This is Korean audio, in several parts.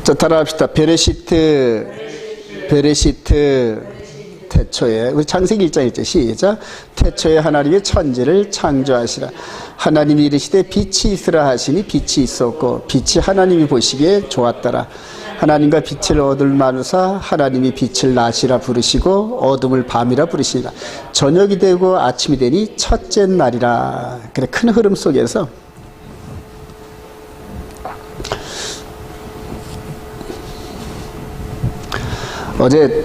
자, 따라합시다. 베레시트 태초에, 우리 창세기 1장 1절 시작. 태초에 하나님이 천지를 창조하시라. 하나님이 이르시되 빛이 있으라 하시니 빛이 있었고 빛이 하나님이 보시기에 좋았더라. 하나님과 빛을 얻을 만우사 하나님이 빛을 낮이라 부르시고 어둠을 밤이라 부르시니라. 저녁이 되고 아침이 되니 첫째 날이라. 그래, 큰 흐름 속에서 어제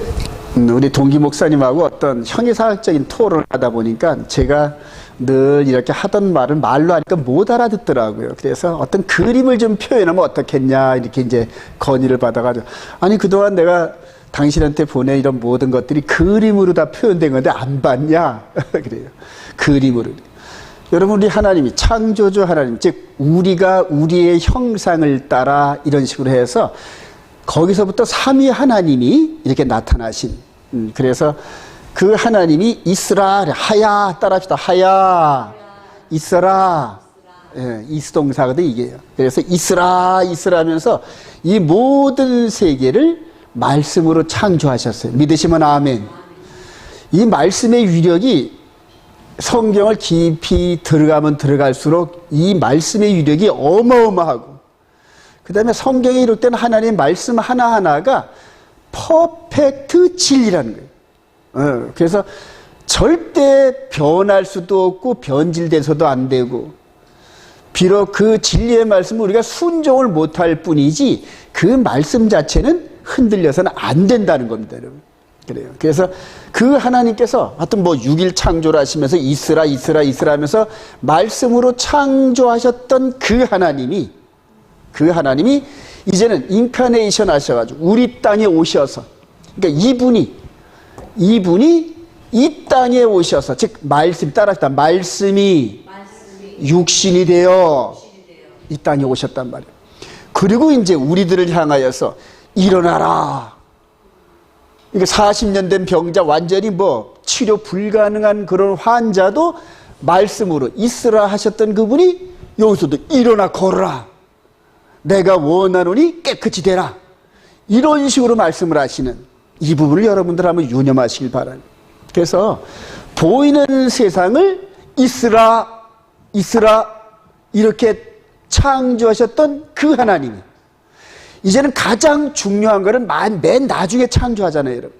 우리 동기 목사님하고 어떤 형이사학적인 토론을 하다 보니까 제가 늘 이렇게 하던 말을 말로 하니까 못 알아듣더라고요. 그래서 어떤 그림을 좀 표현하면 어떻겠냐 이렇게 이제 건의를 받아가지고, 아니 그동안 내가 당신한테 보낸 이런 모든 것들이 그림으로 다 표현된 건데 안 봤냐? 그래요. 그림으로. 여러분, 우리 하나님이 창조주 하나님, 즉 우리가 우리의 형상을 따라 이런 식으로 해서 거기서부터 삼위 하나님이 이렇게 나타나신, 그래서 그 하나님이 있으라, 하야, 따라합시다. 하야, 있어라. 예, 이스동사거든, 이게요. 그래서 있으라, 있으라 하면서 이 모든 세계를 말씀으로 창조하셨어요. 믿으시면 아멘. 이 말씀의 위력이 성경을 깊이 들어가면 들어갈수록 이 말씀의 위력이 어마어마하고, 그 다음에 성경에 이룰 때는 하나님의 말씀 하나하나가 퍼펙트 진리라는 거예요. 그래서 절대 변할 수도 없고 변질돼서도 안 되고, 비록 그 진리의 말씀을 우리가 순종을 못할 뿐이지 그 말씀 자체는 흔들려서는 안 된다는 겁니다, 여러분. 그래요. 그래서 그 하나님께서 하여튼 뭐 6일 창조를 하시면서 있으라 있으라 있으라 하면서 말씀으로 창조하셨던 그 하나님이 이제는 인카네이션 하셔가지고 우리 땅에 오셔서, 그러니까 이분이 이 땅에 오셔서, 즉 말씀, 따라합시다. 말씀이 육신이 되어 이 땅에 오셨단 말이에요. 그리고 이제 우리들을 향하여서 일어나라. 이게 40년 된 병자, 완전히 뭐 치료 불가능한 그런 환자도 말씀으로 있으라 하셨던 그분이 여기서도 일어나 걸어라. 내가 원하노니 깨끗이 되라. 이런 식으로 말씀을 하시는 이 부분을 여러분들 한번 유념하시길 바랍니다. 그래서 보이는 세상을 있으라 이렇게 창조하셨던 그 하나님이 이제는 가장 중요한 거는 맨 나중에 창조하잖아요, 여러분.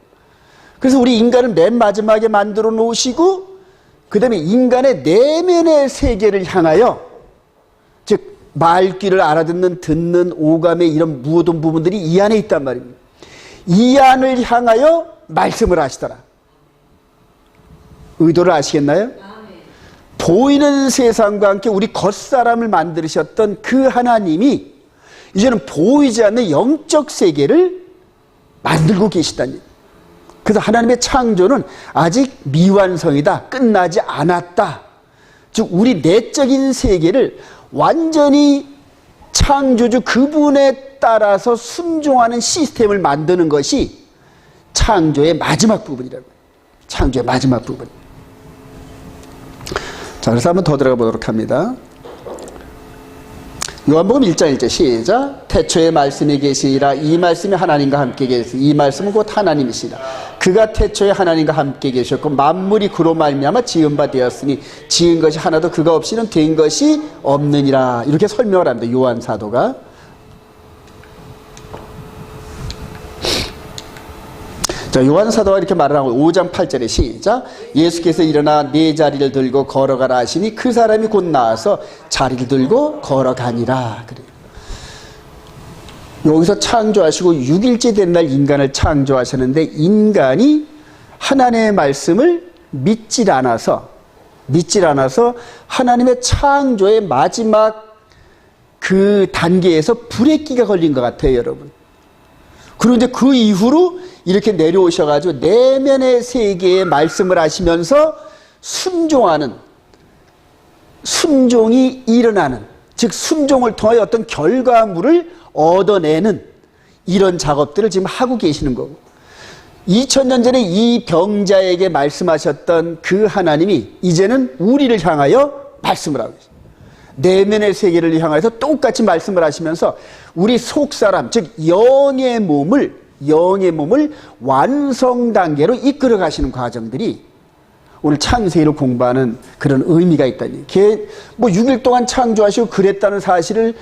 그래서 우리 인간을 맨 마지막에 만들어 놓으시고, 그 다음에 인간의 내면의 세계를 향하여, 즉 말귀를 알아듣는, 듣는, 오감의 이런 모든 부분들이 이 안에 있단 말입니다. 이 안을 향하여 말씀을 하시더라. 의도를 아시겠나요? 보이는 세상과 함께 우리 겉사람을 만드셨던 그 하나님이 이제는 보이지 않는 영적 세계를 만들고 계시다니. 그래서 하나님의 창조는 아직 미완성이다, 끝나지 않았다. 즉 우리 내적인 세계를 완전히 창조주 그분에 따라서 순종하는 시스템을 만드는 것이 창조의 마지막 부분이라고요. 창조의 마지막 부분. 자, 그래서 한번 더 들어가 보도록 합니다. 요한복음 1장 1절 시작. 태초에 말씀이 계시니라. 이 말씀이 하나님과 함께 계시니 이 말씀은 곧 하나님이시라. 그가 태초에 하나님과 함께 계셨고 만물이 그로 말미암아 지은 바 되었으니 지은 것이 하나도 그가 없이는 된 것이 없느니라. 이렇게 설명을 합니다, 요한 사도가. 자, 요한 사도가 이렇게 말을 하고 5장 8절에 시작. 예수께서 일어나 네 자리를 들고 걸어가라 하시니 그 사람이 곧 나와서 자리를 들고 걸어가니라. 그래요. 여기서 창조하시고 6일째 된 날 인간을 창조하셨는데, 인간이 하나님의 말씀을 믿질 않아서 하나님의 창조의 마지막 그 단계에서 브레이크가 걸린 것 같아요, 여러분. 그런데 그 이후로 이렇게 내려오셔가지고 내면의 세계에 말씀을 하시면서 순종이 일어나는, 즉 순종을 통하여 어떤 결과물을 얻어내는 이런 작업들을 지금 하고 계시는 거고, 2000년 전에 이 병자에게 말씀하셨던 그 하나님이 이제는 우리를 향하여 말씀을 하고 계십니다. 내면의 세계를 향해서 똑같이 말씀을 하시면서 우리 속사람, 즉 영의 몸을 완성 단계로 이끌어 가시는 과정들이 오늘 창세기를 공부하는 그런 의미가 있다니. 뭐 6일 동안 창조하시고 그랬다는 사실을,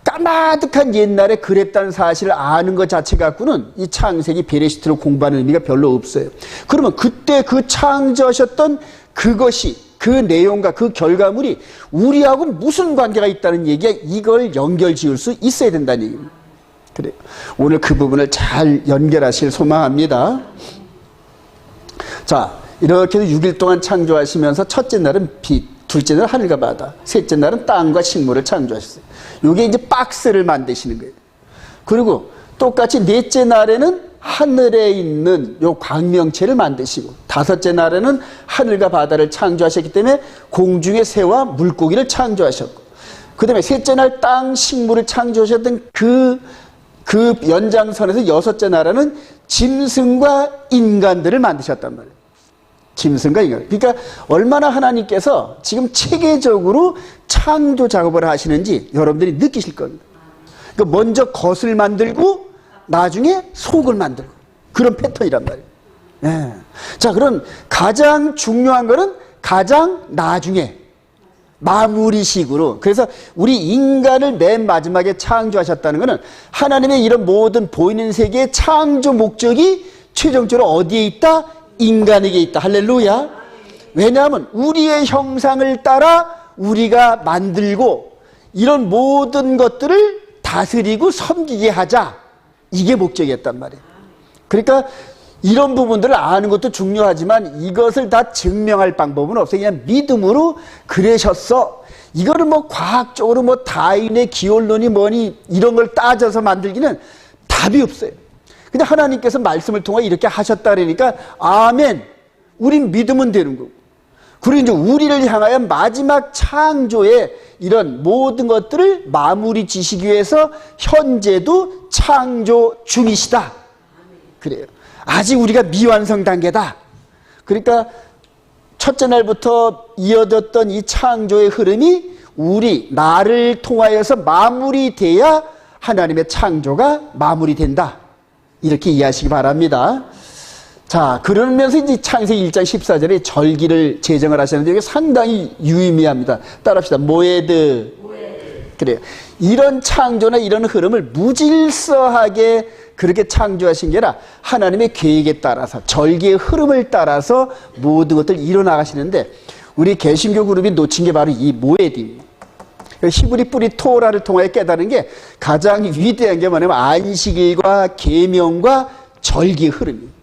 까마득한 옛날에 그랬다는 사실을 아는 것 자체 갖고는 이 창세기 베레시트를 공부하는 의미가 별로 없어요. 그러면 그때 그 창조하셨던 그것이, 그 내용과 그 결과물이 우리하고 무슨 관계가 있다는 얘기야. 이걸 연결 지을 수 있어야 된다는 얘기입니다. 그래요. 오늘 그 부분을 잘 연결하실 소망합니다. 자, 이렇게 6일 동안 창조하시면서 첫째 날은 빛, 둘째 날은 하늘과 바다, 셋째 날은 땅과 식물을 창조하셨어요. 이게 이제 박스를 만드시는 거예요. 그리고 똑같이 넷째 날에는 하늘에 있는 요 광명체를 만드시고, 다섯째 날에는 하늘과 바다를 창조하셨기 때문에 공중의 새와 물고기를 창조하셨고, 그 다음에 셋째 날 땅 식물을 창조하셨던 그 연장선에서 여섯째 날에는 짐승과 인간들을 만드셨단 말이에요. 짐승과 인간. 그러니까 얼마나 하나님께서 지금 체계적으로 창조 작업을 하시는지 여러분들이 느끼실 겁니다. 그러니까 먼저 겉을 만들고 나중에 속을 만들고, 그런 패턴이란 말이에요. 예. 자, 그럼 가장 중요한 거는 가장 나중에 마무리식으로. 그래서 우리 인간을 맨 마지막에 창조하셨다는 것은 하나님의 이런 모든 보이는 세계의 창조 목적이 최종적으로 어디에 있다? 인간에게 있다. 할렐루야. 왜냐하면 우리의 형상을 따라 우리가 만들고 이런 모든 것들을 다스리고 섬기게 하자. 이게 목적이었단 말이에요. 그러니까 이런 부분들을 아는 것도 중요하지만 이것을 다 증명할 방법은 없어요. 그냥 믿음으로 그러셨어. 이거를 뭐 과학적으로 뭐 다윈의 기원론이 뭐니 이런 걸 따져서 만들기는 답이 없어요. 근데 하나님께서 말씀을 통해 이렇게 하셨다 그러니까 아멘. 우린 믿으면 되는 거고. 그리고 이제 우리를 향하여 마지막 창조의 이런 모든 것들을 마무리 지시기 위해서 현재도 창조 중이시다. 그래요. 아직 우리가 미완성 단계다. 그러니까 첫째 날부터 이어졌던 이 창조의 흐름이 나를 통하여서 마무리돼야 하나님의 창조가 마무리된다. 이렇게 이해하시기 바랍니다. 자, 그러면서 이제 창세기 1장 14절에 절기를 제정을 하셨는데 이게 상당히 유의미합니다. 따라합시다. 모에드. 그래요. 이런 창조나 이런 흐름을 무질서하게 그렇게 창조하신 게 아니라 하나님의 계획에 따라서, 절기의 흐름을 따라서 모든 것들을 이뤄나가시는데, 우리 개신교 그룹이 놓친 게 바로 이 모에드입니다. 히브리 뿌리 토라를 통해 깨달은 게 가장 위대한 게 뭐냐면 안식일과 계명과 절기의 흐름입니다.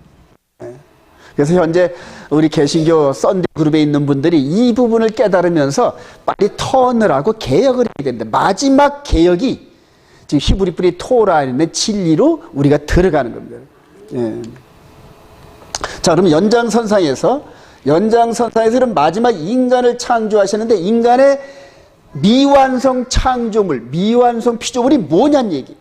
그래서 현재 우리 개신교 썬데이 그룹에 있는 분들이 이 부분을 깨달으면서 빨리 턴을 하고 개혁을 해야 되는데, 마지막 개혁이 지금 히브리 뿌리 토라의 진리로 우리가 들어가는 겁니다. 예. 자, 그럼 연장선상에서는 마지막 인간을 창조하셨는데, 인간의 미완성 창조물, 미완성 피조물이 뭐냐는 얘기.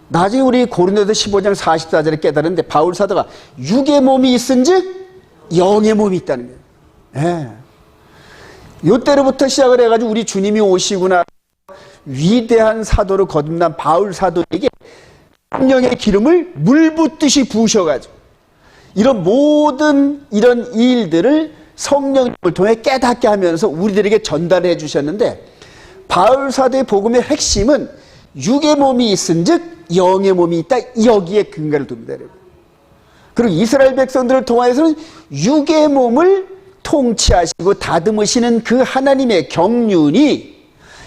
나중에 우리 고린도서 15장 44절에 깨달았는데 바울 사도가 육의 몸이 있은즉 영의 몸이 있다는 거예요. 예. 요때로부터 시작을 해가지고 우리 주님이 오시고 나서 위대한 사도로 거듭난 바울 사도에게 성령의 기름을 물 붓듯이 부으셔가지고 이런 모든 이런 일들을 성령을 통해 깨닫게 하면서 우리들에게 전달해 주셨는데, 바울 사도의 복음의 핵심은 육의 몸이 있은즉 영의 몸이 있다. 여기에 근거를 둡니다. 그리고 이스라엘 백성들을 통해서는 육의 몸을 통치하시고 다듬으시는 그 하나님의 경륜이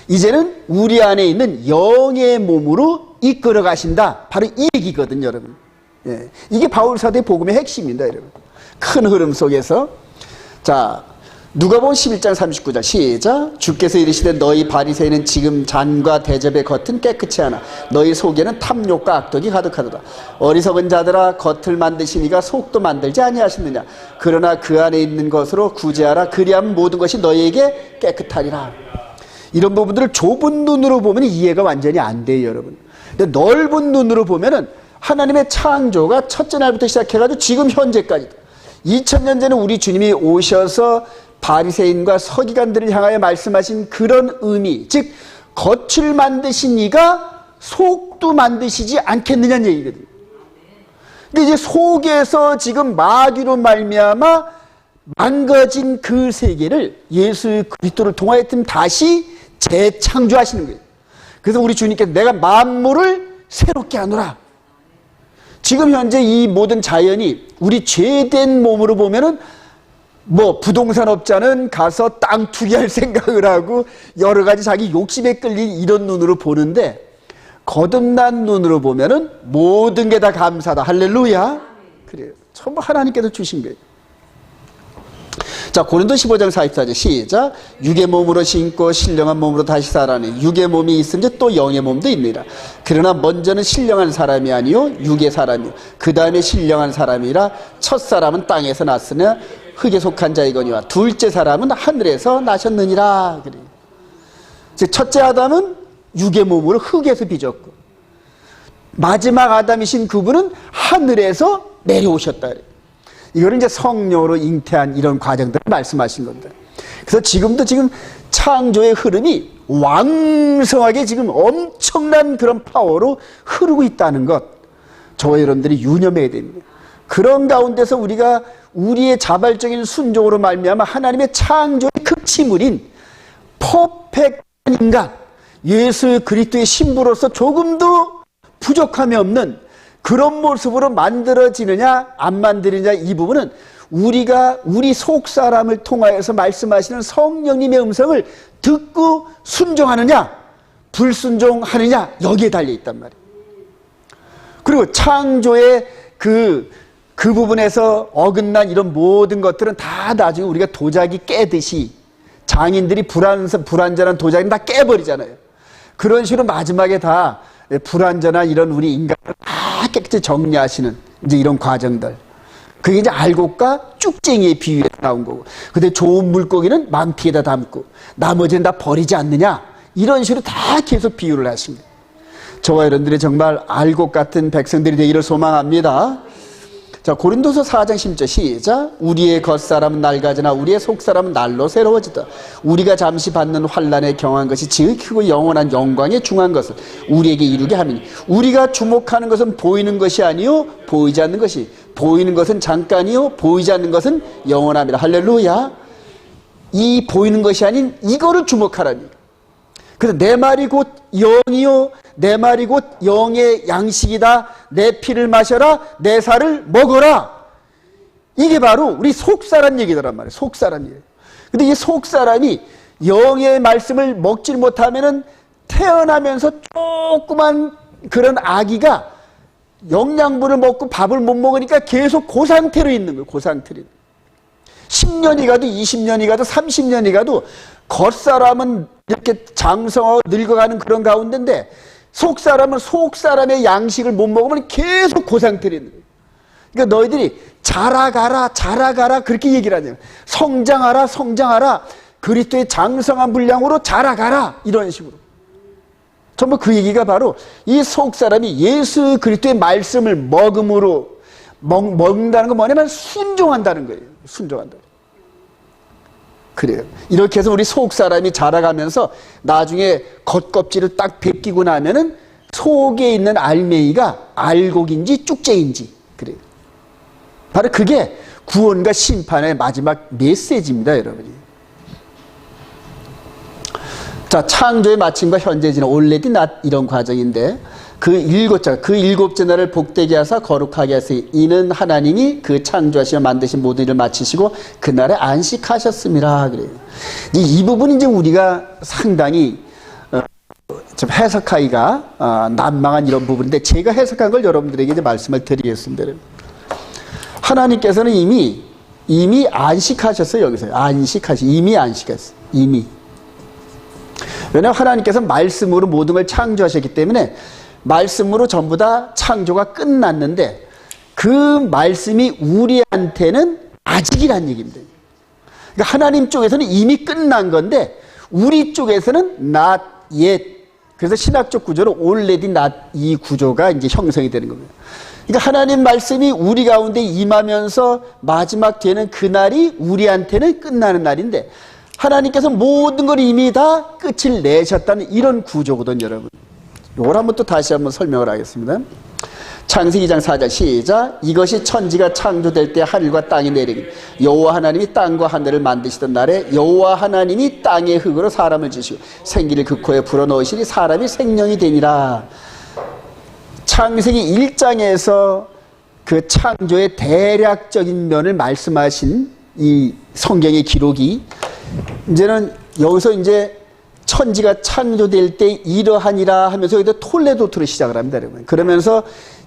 이제는 우리 안에 있는 영의 몸으로 이끌어 가신다. 바로 이 얘기거든요, 여러분. 예. 이게 바울 사도의 복음의 핵심입니다, 여러분. 큰 흐름 속에서. 자, 누가복음 11장 39절 시작. 주께서 이르시되 너희 바리새인은 지금 잔과 대접의 겉은 깨끗이 하나 너희 속에는 탐욕과 악독이 가득하도다. 어리석은 자들아, 겉을 만드시니가 속도 만들지 아니하셨느냐. 그러나 그 안에 있는 것으로 구제하라. 그리하면 모든 것이 너희에게 깨끗하리라. 이런 부분들을 좁은 눈으로 보면 이해가 완전히 안 돼요, 여러분. 근데 넓은 눈으로 보면은 하나님의 창조가 첫째 날부터 시작해가지고 지금 현재까지 2000년 전에 우리 주님이 오셔서 바리새인과 서기관들을 향하여 말씀하신 그런 의미, 즉 겉을 만드신 이가 속도 만드시지 않겠느냐는 얘기거든요. 그러니까 이제 속에서 지금 마귀로 말미암아 망가진 그 세계를 예수 그리스도를 통하여 다시 재창조하시는 거예요. 그래서 우리 주님께서 내가 만물을 새롭게 하노라. 지금 현재 이 모든 자연이 우리 죄된 몸으로 보면은 뭐 부동산업자는 가서 땅 투기할 생각을 하고 여러 가지 자기 욕심에 끌린 이런 눈으로 보는데, 거듭난 눈으로 보면은 모든 게 다 감사다. 할렐루야. 그래요. 전부 하나님께서 주신 거예요. 자, 고린도 15장 44절 시작. 육의 몸으로 신고 신령한 몸으로 다시 살아내 육의 몸이 있은지 또 영의 몸도 있느니라. 그러나 먼저는 신령한 사람이 아니요 육의 사람이요 그 다음에 신령한 사람이라. 첫 사람은 땅에서 났으나 흙에 속한 자이거니와 둘째 사람은 하늘에서 나셨느니라. 그래요. 즉 첫째 아담은 육의 몸으로 흙에서 빚었고, 마지막 아담이신 그분은 하늘에서 내려오셨다. 이거는 이제 성령으로 잉태한 이런 과정들을 말씀하신 겁니다. 그래서 지금도 지금 창조의 흐름이 왕성하게 지금 엄청난 그런 파워로 흐르고 있다는 것, 저와 여러분들이 유념해야 됩니다. 그런 가운데서 우리가 우리의 자발적인 순종으로 말미암아 하나님의 창조의 극치물인 퍼펙트한 인간, 예수 그리스도의 신부로서 조금도 부족함이 없는 그런 모습으로 만들어지느냐 안 만들느냐, 이 부분은 우리가 우리 속사람을 통하여서 말씀하시는 성령님의 음성을 듣고 순종하느냐 불순종하느냐, 여기에 달려있단 말이에요. 그리고 창조의 그 부분에서 어긋난 이런 모든 것들은 다 나중에 우리가 도자기 깨듯이 장인들이 불완전한 도자기는 다 깨버리잖아요. 그런 식으로 마지막에 다 불완전한 이런 우리 인간을 다 깨끗이 정리하시는 이제 이런 과정들. 그게 이제 알곡과 쭉쟁이의 비유에 나온 거고. 근데 좋은 물고기는 망티에다 담고 나머지는 다 버리지 않느냐. 이런 식으로 다 계속 비유를 하십니다. 저와 여러분들이 정말 알곡 같은 백성들이 되기를 소망합니다. 자, 고린도서 4장 10절 시작. 우리의 겉사람은 낡아지나 우리의 속사람은 날로 새로워지다. 우리가 잠시 받는 환난에 경한 것이 지극히 크고 영원한 영광에 중한 것을 우리에게 이루게 하미니, 우리가 주목하는 것은 보이는 것이 아니요 보이지 않는 것이, 보이는 것은 잠깐이요 보이지 않는 것은 영원함이라. 할렐루야. 이 보이는 것이 아닌 이거를 주목하라니. 그래서 내 말이 곧 영이요 내 말이 곧 영의 양식이다. 내 피를 마셔라. 내 살을 먹어라. 이게 바로 우리 속사람 얘기더란 말이에요. 속사람 얘기. 근데 이 속사람이 영의 말씀을 먹질 못하면은 태어나면서 조그만 그런 아기가 영양분을 먹고 밥을 못 먹으니까 계속 그 상태로 있는 거예요. 그 상태로. 10년이 가도 20년이 가도 30년이 가도 겉사람은 이렇게 장성하고 늙어가는 그런 가운데인데, 속사람은 속사람의 양식을 못 먹으면 계속 그 상태로 있는 거예요. 그러니까 너희들이 자라가라 자라가라 그렇게 얘기를 하잖아요. 성장하라 성장하라, 그리스도의 장성한 분량으로 자라가라, 이런 식으로. 전부 그 얘기가 바로 이 속사람이 예수 그리스도의 말씀을 먹음으로 먹는다는 건 뭐냐면 순종한다는 거예요. 순종한다. 그래요. 이렇게 해서 우리 속사람이 자라가면서 나중에 겉껍질을 딱 벗기고 나면은 속에 있는 알맹이가 알곡인지 쭉제인지, 그래요. 바로 그게 구원과 심판의 마지막 메시지입니다, 여러분이. 자, 창조의 마침과 현재 지나 already not, 이런 과정인데, 그 일곱째 날을 복되게 하사 거룩하게 하세요. 이는 하나님이 그 창조하시며 만드신 모든 일을 마치시고 그날에 안식하셨습니다. 그래요. 이 부분이 이제 우리가 상당히 좀 해석하기가 난망한 이런 부분인데, 제가 해석한 걸 여러분들에게 이제 말씀을 드리겠습니다. 하나님께서는 이미 안식하셨어요. 여기서 이미 안식했어요. 이미. 왜냐하면 하나님께서 말씀으로 모든 걸 창조하셨기 때문에 말씀으로 전부 다 창조가 끝났는데, 그 말씀이 우리한테는 아직이란 얘기입니다. 그러니까 하나님 쪽에서는 이미 끝난 건데 우리 쪽에서는 not yet, 그래서 신학적 구조로 already not 이 구조가 이제 형성이 되는 겁니다. 그러니까 하나님 말씀이 우리 가운데 임하면서 마지막 되는 그날이 우리한테는 끝나는 날인데 하나님께서 모든 걸 이미 다 끝을 내셨다는 이런 구조거든요, 여러분. 이걸 한번 또 다시 한번 설명을 하겠습니다. 창세기 2장 4절 시작. 이것이 천지가 창조될 때 하늘과 땅이 내리기 여호와 하나님이 땅과 하늘을 만드시던 날에 여호와 하나님이 땅의 흙으로 사람을 지시고 생기를 그 코에 불어넣으시니 사람이 생명이 되니라. 창세기 1장에서 그 창조의 대략적인 면을 말씀하신 이 성경의 기록이 이제는 여기서 이제 천지가 창조될 때 이러하니라 하면서 여기다 톨레도트로 시작을 합니다, 여러분. 그러면서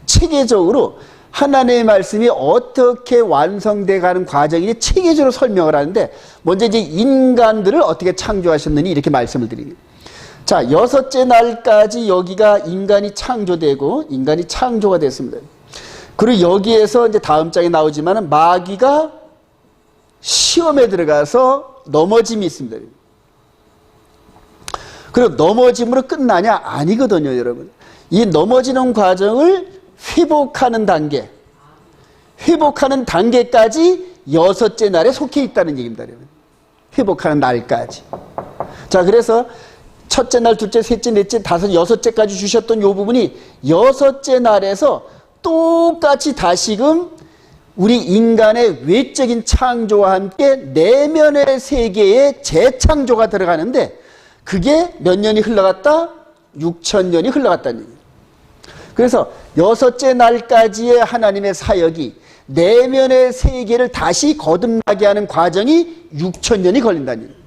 체계적으로 하나님의 말씀이 어떻게 완성돼 가는 과정인지 체계적으로 설명을 하는데 먼저 이제 인간들을 어떻게 창조하셨느니 이렇게 말씀을 드립니다. 자, 6째 날까지 여기가 인간이 창조되고 인간이 창조가 됐습니다. 그리고 여기에서 이제 다음 장에 나오지만은 마귀가 시험에 들어가서 넘어짐이 있습니다. 그리고 넘어짐으로 끝나냐? 아니거든요, 여러분. 이 넘어지는 과정을 회복하는 단계, 회복하는 단계까지 6째 날에 속해 있다는 얘기입니다, 여러분. 회복하는 날까지. 자, 그래서 첫째 날, 둘째, 셋째, 넷째, 다섯, 6째까지 주셨던 이 부분이 6째 날에서 똑같이 다시금 우리 인간의 외적인 창조와 함께 내면의 세계의 재창조가 들어가는데 그게 몇 년이 흘러갔다? 6,000년이 흘러갔다는 얘기예요. 그래서 6째 날까지의 하나님의 사역이 내면의 세계를 다시 거듭나게 하는 과정이 6,000년이 걸린다는 얘기예요.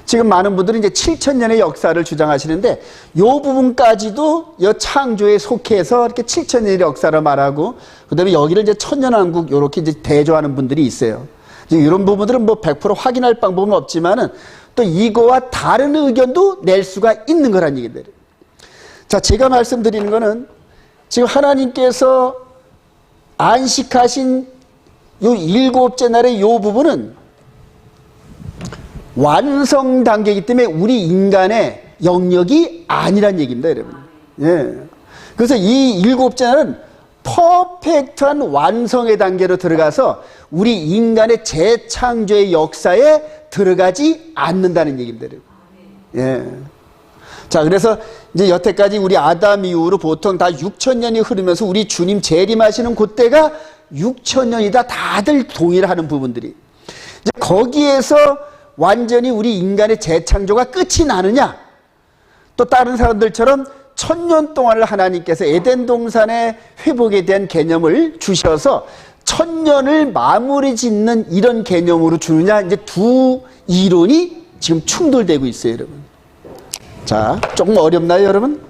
지금 많은 분들은 이제 7,000년의 역사를 주장하시는데 이 부분까지도 이 창조에 속해서 이렇게 7,000년의 역사를 말하고 그다음에 여기를 이제 천년왕국 이렇게 이제 대조하는 분들이 있어요. 이런 부분들은 뭐 100% 확인할 방법은 없지만은 또 이거와 다른 의견도 낼 수가 있는 거란 얘기들. 자, 제가 말씀드리는 거는 지금 하나님께서 안식하신 요 7째 날의 요 부분은 완성 단계이기 때문에 우리 인간의 영역이 아니란 얘기입니다, 여러분. 예. 그래서 이 7째 날은 퍼펙트한 완성의 단계로 들어가서 우리 인간의 재창조의 역사에 들어가지 않는다는 얘기입니다, 여러분. 예. 자, 그래서 이제 여태까지 우리 아담 이후로 보통 다 6,000년이 흐르면서 우리 주님 재림하시는 그때가 6,000년이다. 다들 동일하는 부분들이. 이제 거기에서 완전히 우리 인간의 재창조가 끝이 나느냐? 또 다른 사람들처럼 1,000년 동안을 하나님께서 에덴 동산의 회복에 대한 개념을 주셔서 1,000년을 마무리 짓는 이런 개념으로 주느냐? 이제 두 이론이 지금 충돌되고 있어요, 여러분. 자, 조금 어렵나요, 여러분?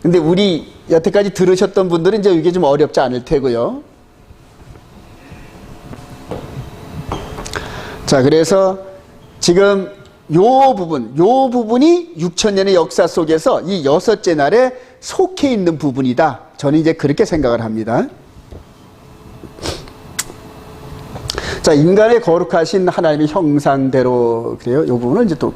근데 우리 여태까지 들으셨던 분들은 이제 이게 좀 어렵지 않을 테고요. 자, 그래서 지금 요 부분이 6,000년의 역사 속에서 이 6째 날에 속해 있는 부분이다. 저는 이제 그렇게 생각을 합니다. 자, 인간의 거룩하신 하나님의 형상대로 그래요. 요 부분을 이제 또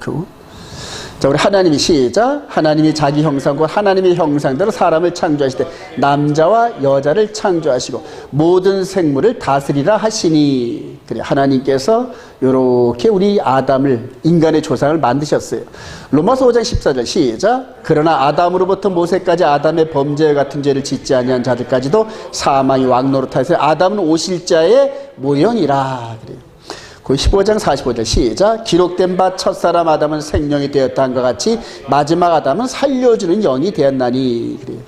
자, 우리 하나님이 시작. 하나님이 자기 형상 곧 하나님의 형상대로 사람을 창조하실 때 남자와 여자를 창조하시고 모든 생물을 다스리라 하시니. 그래, 하나님께서 이렇게 우리 아담을 인간의 조상을 만드셨어요. 로마서 5장 14절 시작. 그러나 아담으로부터 모세까지 아담의 범죄와 같은 죄를 짓지 아니한 자들까지도 사망이 왕노릇하여서 아담은 오실 자의 모형이라. 그래요. 그 15장 45절 시작. 기록된 바 첫사람 아담은 생명이 되었다 한것 같이 마지막 아담은 살려주는 영이 되었나니. 그래요.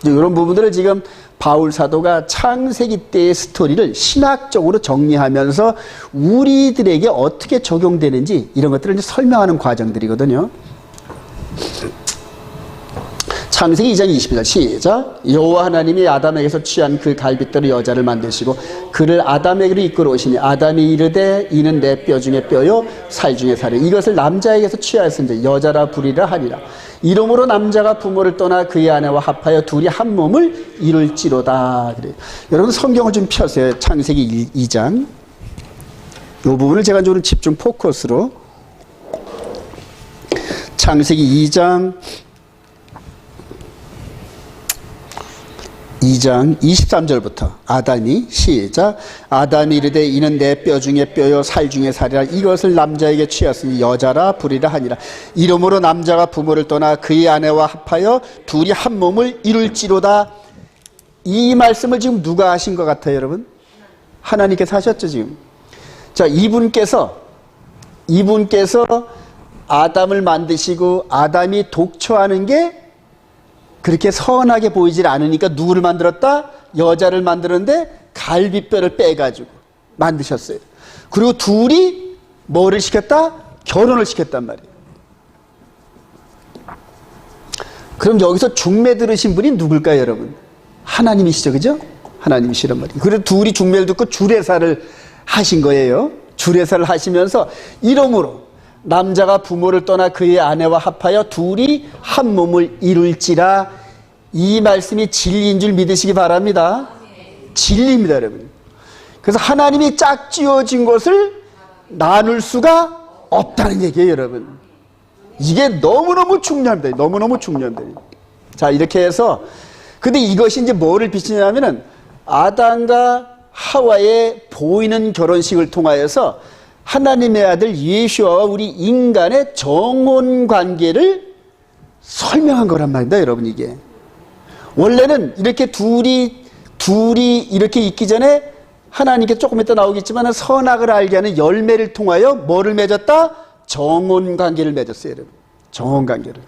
이런 부분들을 지금 바울 사도가 창세기 때의 스토리를 신학적으로 정리하면서 우리들에게 어떻게 적용되는지 이런 것들을 이제 설명하는 과정들이거든요. 창세기 2장 20절 시작. 여호와 하나님이 아담에게서 취한 그 갈빗대로 여자를 만드시고 그를 아담에게로 이끌어 오시니 아담이 이르되 이는 내 뼈 중에 뼈요 살 중에 살이 이것을 남자에게서 취하였은지 여자라 부리라 하니라. 이러므로 남자가 부모를 떠나 그의 아내와 합하여 둘이 한 몸을 이룰지로다. 그래요. 여러분 성경을 좀 펴세요. 창세기 2장. 이 부분을 제가 좀 집중 포커스로. 창세기 2장 23절부터 아담이 시작. 아담이 이르되 이는 내 뼈 중에 뼈요 살 중에 살이라. 이것을 남자에게 취하였으니 여자라 부리라 하니라. 이러므로 남자가 부모를 떠나 그의 아내와 합하여 둘이 한 몸을 이룰지로다. 이 말씀을 지금 누가 하신 것 같아요, 여러분? 하나님께서 하셨죠, 지금. 자, 이분께서 아담을 만드시고 아담이 독초하는 게 그렇게 선하게 보이질 않으니까 누구를 만들었다? 여자를 만들었는데 갈비뼈를 빼가지고 만드셨어요. 그리고 둘이 뭐를 시켰다? 결혼을 시켰단 말이에요. 그럼 여기서 중매 들으신 분이 누굴까요, 여러분? 하나님이시죠, 그죠? 하나님이시란 말이에요. 그래서 둘이 중매를 듣고 주례사를 하신 거예요. 주례사를 하시면서 이러므로 남자가 부모를 떠나 그의 아내와 합하여 둘이 한 몸을 이룰지라. 이 말씀이 진리인 줄 믿으시기 바랍니다. 진리입니다, 여러분. 그래서 하나님이 짝지어진 것을 나눌 수가 없다는 얘기예요, 여러분. 이게 너무너무 중요합니다. 너무너무 중요합니다. 자, 이렇게 해서 근데 이것이 이제 뭐를 비치냐면은 아담과 하와의 보이는 결혼식을 통하여서 하나님의 아들 예수와 우리 인간의 정혼 관계를 설명한 거란 말입니다, 여러분. 이게 원래는 이렇게 둘이 이렇게 있기 전에 하나님께 조금 이따 나오겠지만 선악을 알게 하는 열매를 통하여 뭐를 맺었다? 정혼 관계를 맺었어요, 여러분. 정혼 관계를.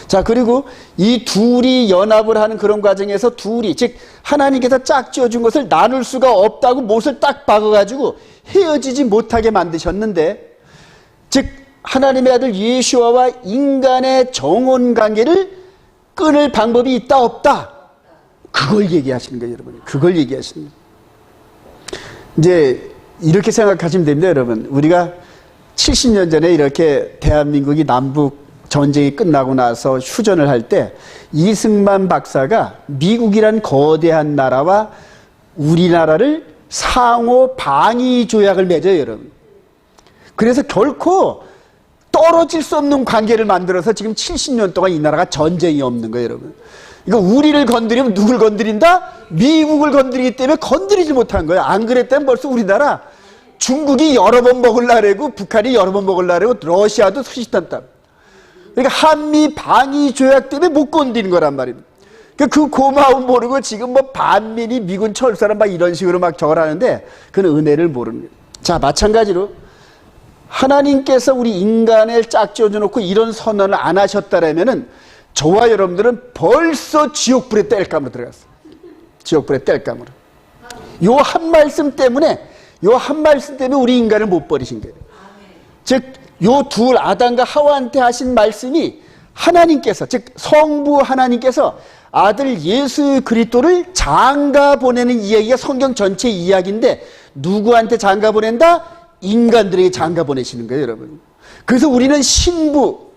자, 그리고 이 둘이 연합을 하는 그런 과정에서 둘이, 즉 하나님께서 짝지어준 것을 나눌 수가 없다고 못을 딱 박아가지고 헤어지지 못하게 만드셨는데, 즉 하나님의 아들 예수와 인간의 정혼 관계를 끊을 방법이 있다 없다, 그걸 얘기하시는 거예요, 여러분. 그걸 얘기하시는 거예요. 이제 이렇게 생각하시면 됩니다, 여러분. 우리가 70년 전에 이렇게 대한민국이 남북 전쟁이 끝나고 나서 휴전을 할 때 이승만 박사가 미국이란 거대한 나라와 우리나라를 상호 방위 조약을 맺어요, 여러분. 그래서 결코 떨어질 수 없는 관계를 만들어서 지금 70년 동안 이 나라가 전쟁이 없는 거예요, 여러분. 그러니까 우리를 건드리면 누굴 건드린다? 미국을 건드리기 때문에 건드리지 못한 거예요. 안 그랬다면 벌써 우리나라 중국이 여러 번 먹으려고, 북한이 여러 번 먹으려고, 러시아도 수시탄다. 그러니까 한미 방위 조약 때문에 못 건드리는 거란 말입니다. 그러니까 그 고마움 모르고 지금 뭐 반민이 미군 철수하는 막 이런 식으로 막 저걸 하는데 그는 은혜를 모르는 거예요. 자, 마찬가지로 하나님께서 우리 인간을 짝지어줘 놓고 이런 선언을 안 하셨다라면은 저와 여러분들은 벌써 지옥불에 땔감으로 들어갔어요. 지옥불에 땔감으로. 요 한 말씀 때문에 우리 인간을 못 버리신 거예요. 즉 요 둘 아담과 하와한테 하신 말씀이 하나님께서, 즉 성부 하나님께서 아들 예수 그리스도를 장가 보내는 이야기가 성경 전체 이야기인데 누구한테 장가 보낸다? 인간들에게 장가 보내시는 거예요, 여러분. 그래서 우리는 신부,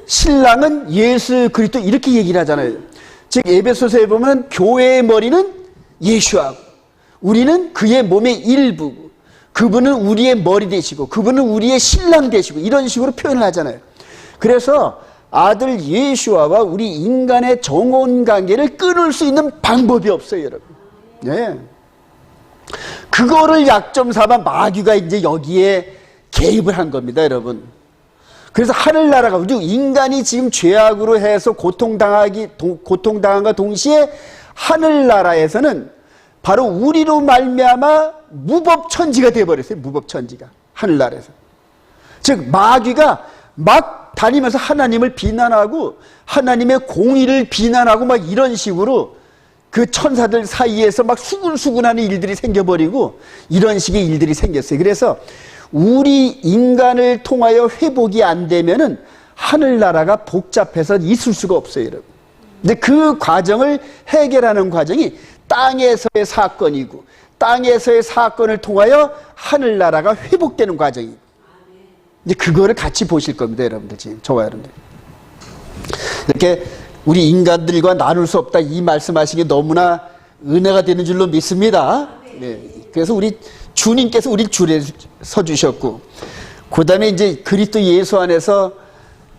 신랑은 예수 그리스도 이렇게 얘기를 하잖아요. 즉 에베소서에 보면 교회의 머리는 예수하고 우리는 그의 몸의 일부고 그분은 우리의 머리 되시고 그분은 우리의 신랑 되시고 이런 식으로 표현을 하잖아요. 그래서 아들 예수와 우리 인간의 정혼 관계를 끊을 수 있는 방법이 없어요, 여러분. 네. 그거를 약점 삼아 마귀가 이제 여기에 개입을 한 겁니다, 여러분. 그래서 하늘나라가, 인간이 지금 죄악으로 해서 고통당함과 동시에 하늘나라에서는 바로 우리로 말미암아 무법천지가 되어버렸어요. 무법천지가 하늘나라에서. 즉 마귀가 막 다니면서 하나님을 비난하고 하나님의 공의를 비난하고 막 이런 식으로 그 천사들 사이에서 막 수군수군하는 일들이 생겨버리고 이런 식의 일들이 생겼어요. 그래서 우리 인간을 통하여 회복이 안 되면은 하늘나라가 복잡해서 있을 수가 없어요, 여러분. 근데 그 과정을 해결하는 과정이 땅에서의 사건이고 땅에서의 사건을 통하여 하늘나라가 회복되는 과정이고 이제 그거를 같이 보실 겁니다, 여러분들. 지금 저와 여러분들 이렇게 우리 인간들과 나눌 수 없다 이 말씀하신 게 너무나 은혜가 되는 줄로 믿습니다. 네. 그래서 우리 주님께서 우리 줄에 서 주셨고 그 다음에 이제 그리스도 예수 안에서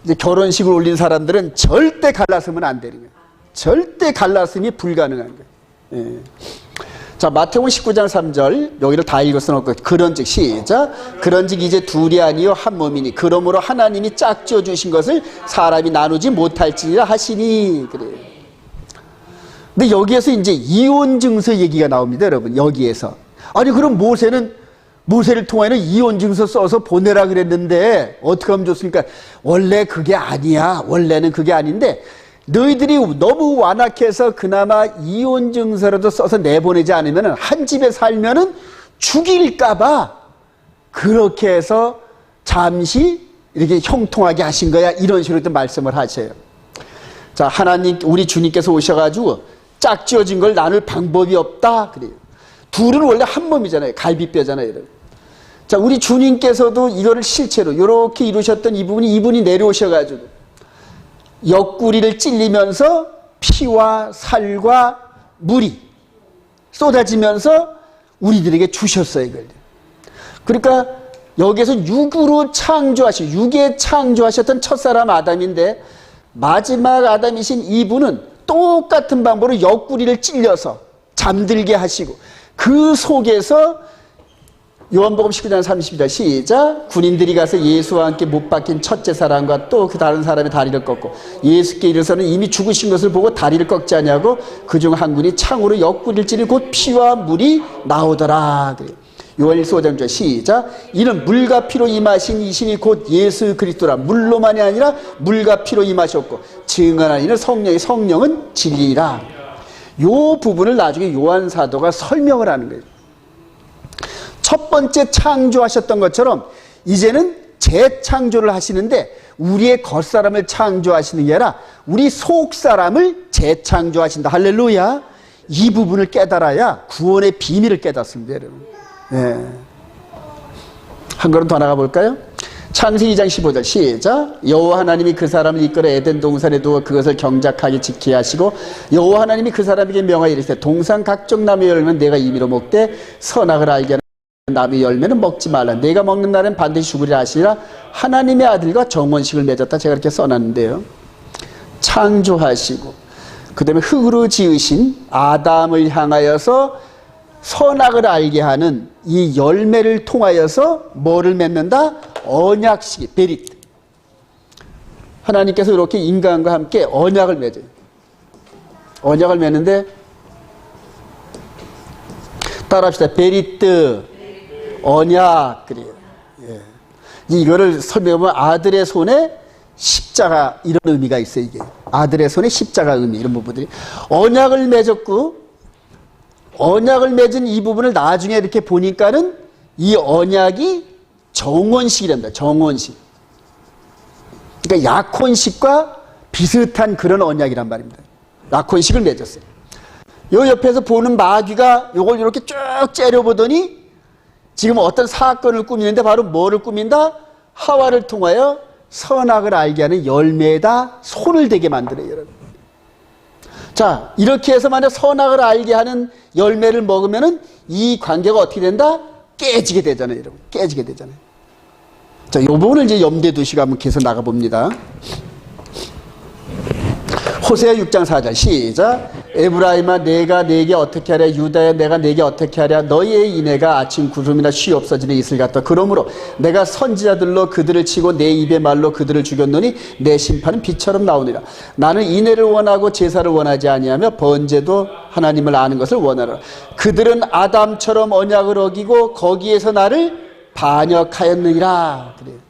이제 결혼식을 올린 사람들은 절대 갈라서면 안 되는 거예요. 절대 갈라서이 불가능한 거예요. 예. 자, 마태복음 19장 3절 여기를 다 읽어서 놓고 그런즉 시작. 그런즉 이제 둘이 아니요 한 몸이니 그러므로 하나님이 짝지어 주신 것을 사람이 나누지 못할지니라 하시니. 그래요. 근데 여기에서 이제 이혼 증서 얘기가 나옵니다, 여러분. 여기에서. 아니 그럼 모세를 통하여는 이혼 증서 써서 보내라 그랬는데 어떻게 하면 좋습니까? 원래 그게 아니야. 원래는 그게 아닌데 너희들이 너무 완악해서 그나마 이혼 증서라도 써서 내보내지 않으면 한 집에 살면은 죽일까봐 그렇게 해서 잠시 이렇게 형통하게 하신 거야. 이런 식으로 또 말씀을 하셔요. 자, 하나님, 우리 주님께서 오셔가지고 짝지어진 걸 나눌 방법이 없다. 그래요. 둘은 원래 한 몸이잖아요. 갈비뼈잖아요. 자, 우리 주님께서도 이거를 실체로 이렇게 이루셨던 이 부분이 이분이 내려오셔가지고 옆구리를 찔리면서 피와 살과 물이 쏟아지면서 우리들에게 주셨어요. 이걸. 그러니까 여기에서 육으로 육에 창조하셨던 첫사람 아담인데 마지막 아담이신 이분은 똑같은 방법으로 옆구리를 찔려서 잠들게 하시고 그 속에서 요한복음 19장 30절 시작. 군인들이 가서 예수와 함께 못 박힌 첫째 사람과 또 그 다른 사람의 다리를 꺾고 예수께 이르서는 이미 죽으신 것을 보고 다리를 꺾지 않냐고 그중 한 군이 창으로 옆구리를 찌르 곧 피와 물이 나오더라. 요한일서 5장 5절 시작. 이는 물과 피로 임하신 이신이 곧 예수 그리스도라. 물로만이 아니라 물과 피로 임하셨고 증언하는 이는 성령은 진리라. 요 부분을 나중에 요한 사도가 설명을 하는 거예요. 첫 번째 창조하셨던 것처럼 이제는 재창조를 하시는데 우리의 겉사람을 창조하시는 게 아니라 우리 속사람을 재창조하신다. 할렐루야. 이 부분을 깨달아야 구원의 비밀을 깨닫습니다, 여러분. 네. 한 걸음 더 나가 볼까요? 창세기 2장 15절 시작. 여호와 하나님이 그 사람을 이끌어 에덴 동산에 두어 그것을 경작하게 지키게 하시고 여호와 하나님이 그 사람에게 명하여 이르시되 동산 각종 나무의 열매는 내가 임의로 먹되 선악을 알게 하는 나무의 열매는 먹지 말라. 내가 먹는 날엔 반드시 죽으리라 하시니라. 하나님의 아들과 정원식을 맺었다. 제가 이렇게 써놨는데요. 창조하시고 그 다음에 흙으로 지으신 아담을 향하여서 선악을 알게 하는 이 열매를 통하여서 뭐를 맺는다? 언약식이 베리트. 하나님께서 이렇게 인간과 함께 언약을 맺어요. 언약을 맺는데 따라합시다. 베리트. 언약. 그래요. 예. 이거를 설명하면 아들의 손에 십자가 이런 의미가 있어요. 이게 아들의 손에 십자가 의미 이런 부분들이 언약을 맺었고 언약을 맺은 이 부분을 나중에 이렇게 보니까는 이 언약이 정원식이란다. 정원식. 그러니까 약혼식과 비슷한 그런 언약이란 말입니다. 약혼식을 맺었어요. 요 옆에서 보는 마귀가 요걸 이렇게 쭉 째려보더니 지금 어떤 사건을 꾸미는데 바로 뭐를 꾸민다? 하와를 통하여 선악을 알게 하는 열매에다 손을 대게 만들어요, 여러분. 자, 이렇게 해서 만약 선악을 알게 하는 열매를 먹으면은 이 관계가 어떻게 된다? 깨지게 되잖아요, 여러분. 깨지게 되잖아요. 자, 이 부분을 이제 염두에 두시고 한번 계속 나가봅니다. 호세아 6장 4절 시작. 에브라임아 내가 내게 어떻게 하랴. 유다야 내가 내게 어떻게 하랴. 너희의 인애가 아침 구름이나 쉬 없어지는 이슬 같다. 그러므로 내가 선지자들로 그들을 치고 내 입의 말로 그들을 죽였노니 내 심판은 비처럼 나오니라. 나는 인애를 원하고 제사를 원하지 아니하며 번제도 하나님을 아는 것을 원하라. 그들은 아담처럼 언약을 어기고 거기에서 나를 반역하였느니라. 그래요.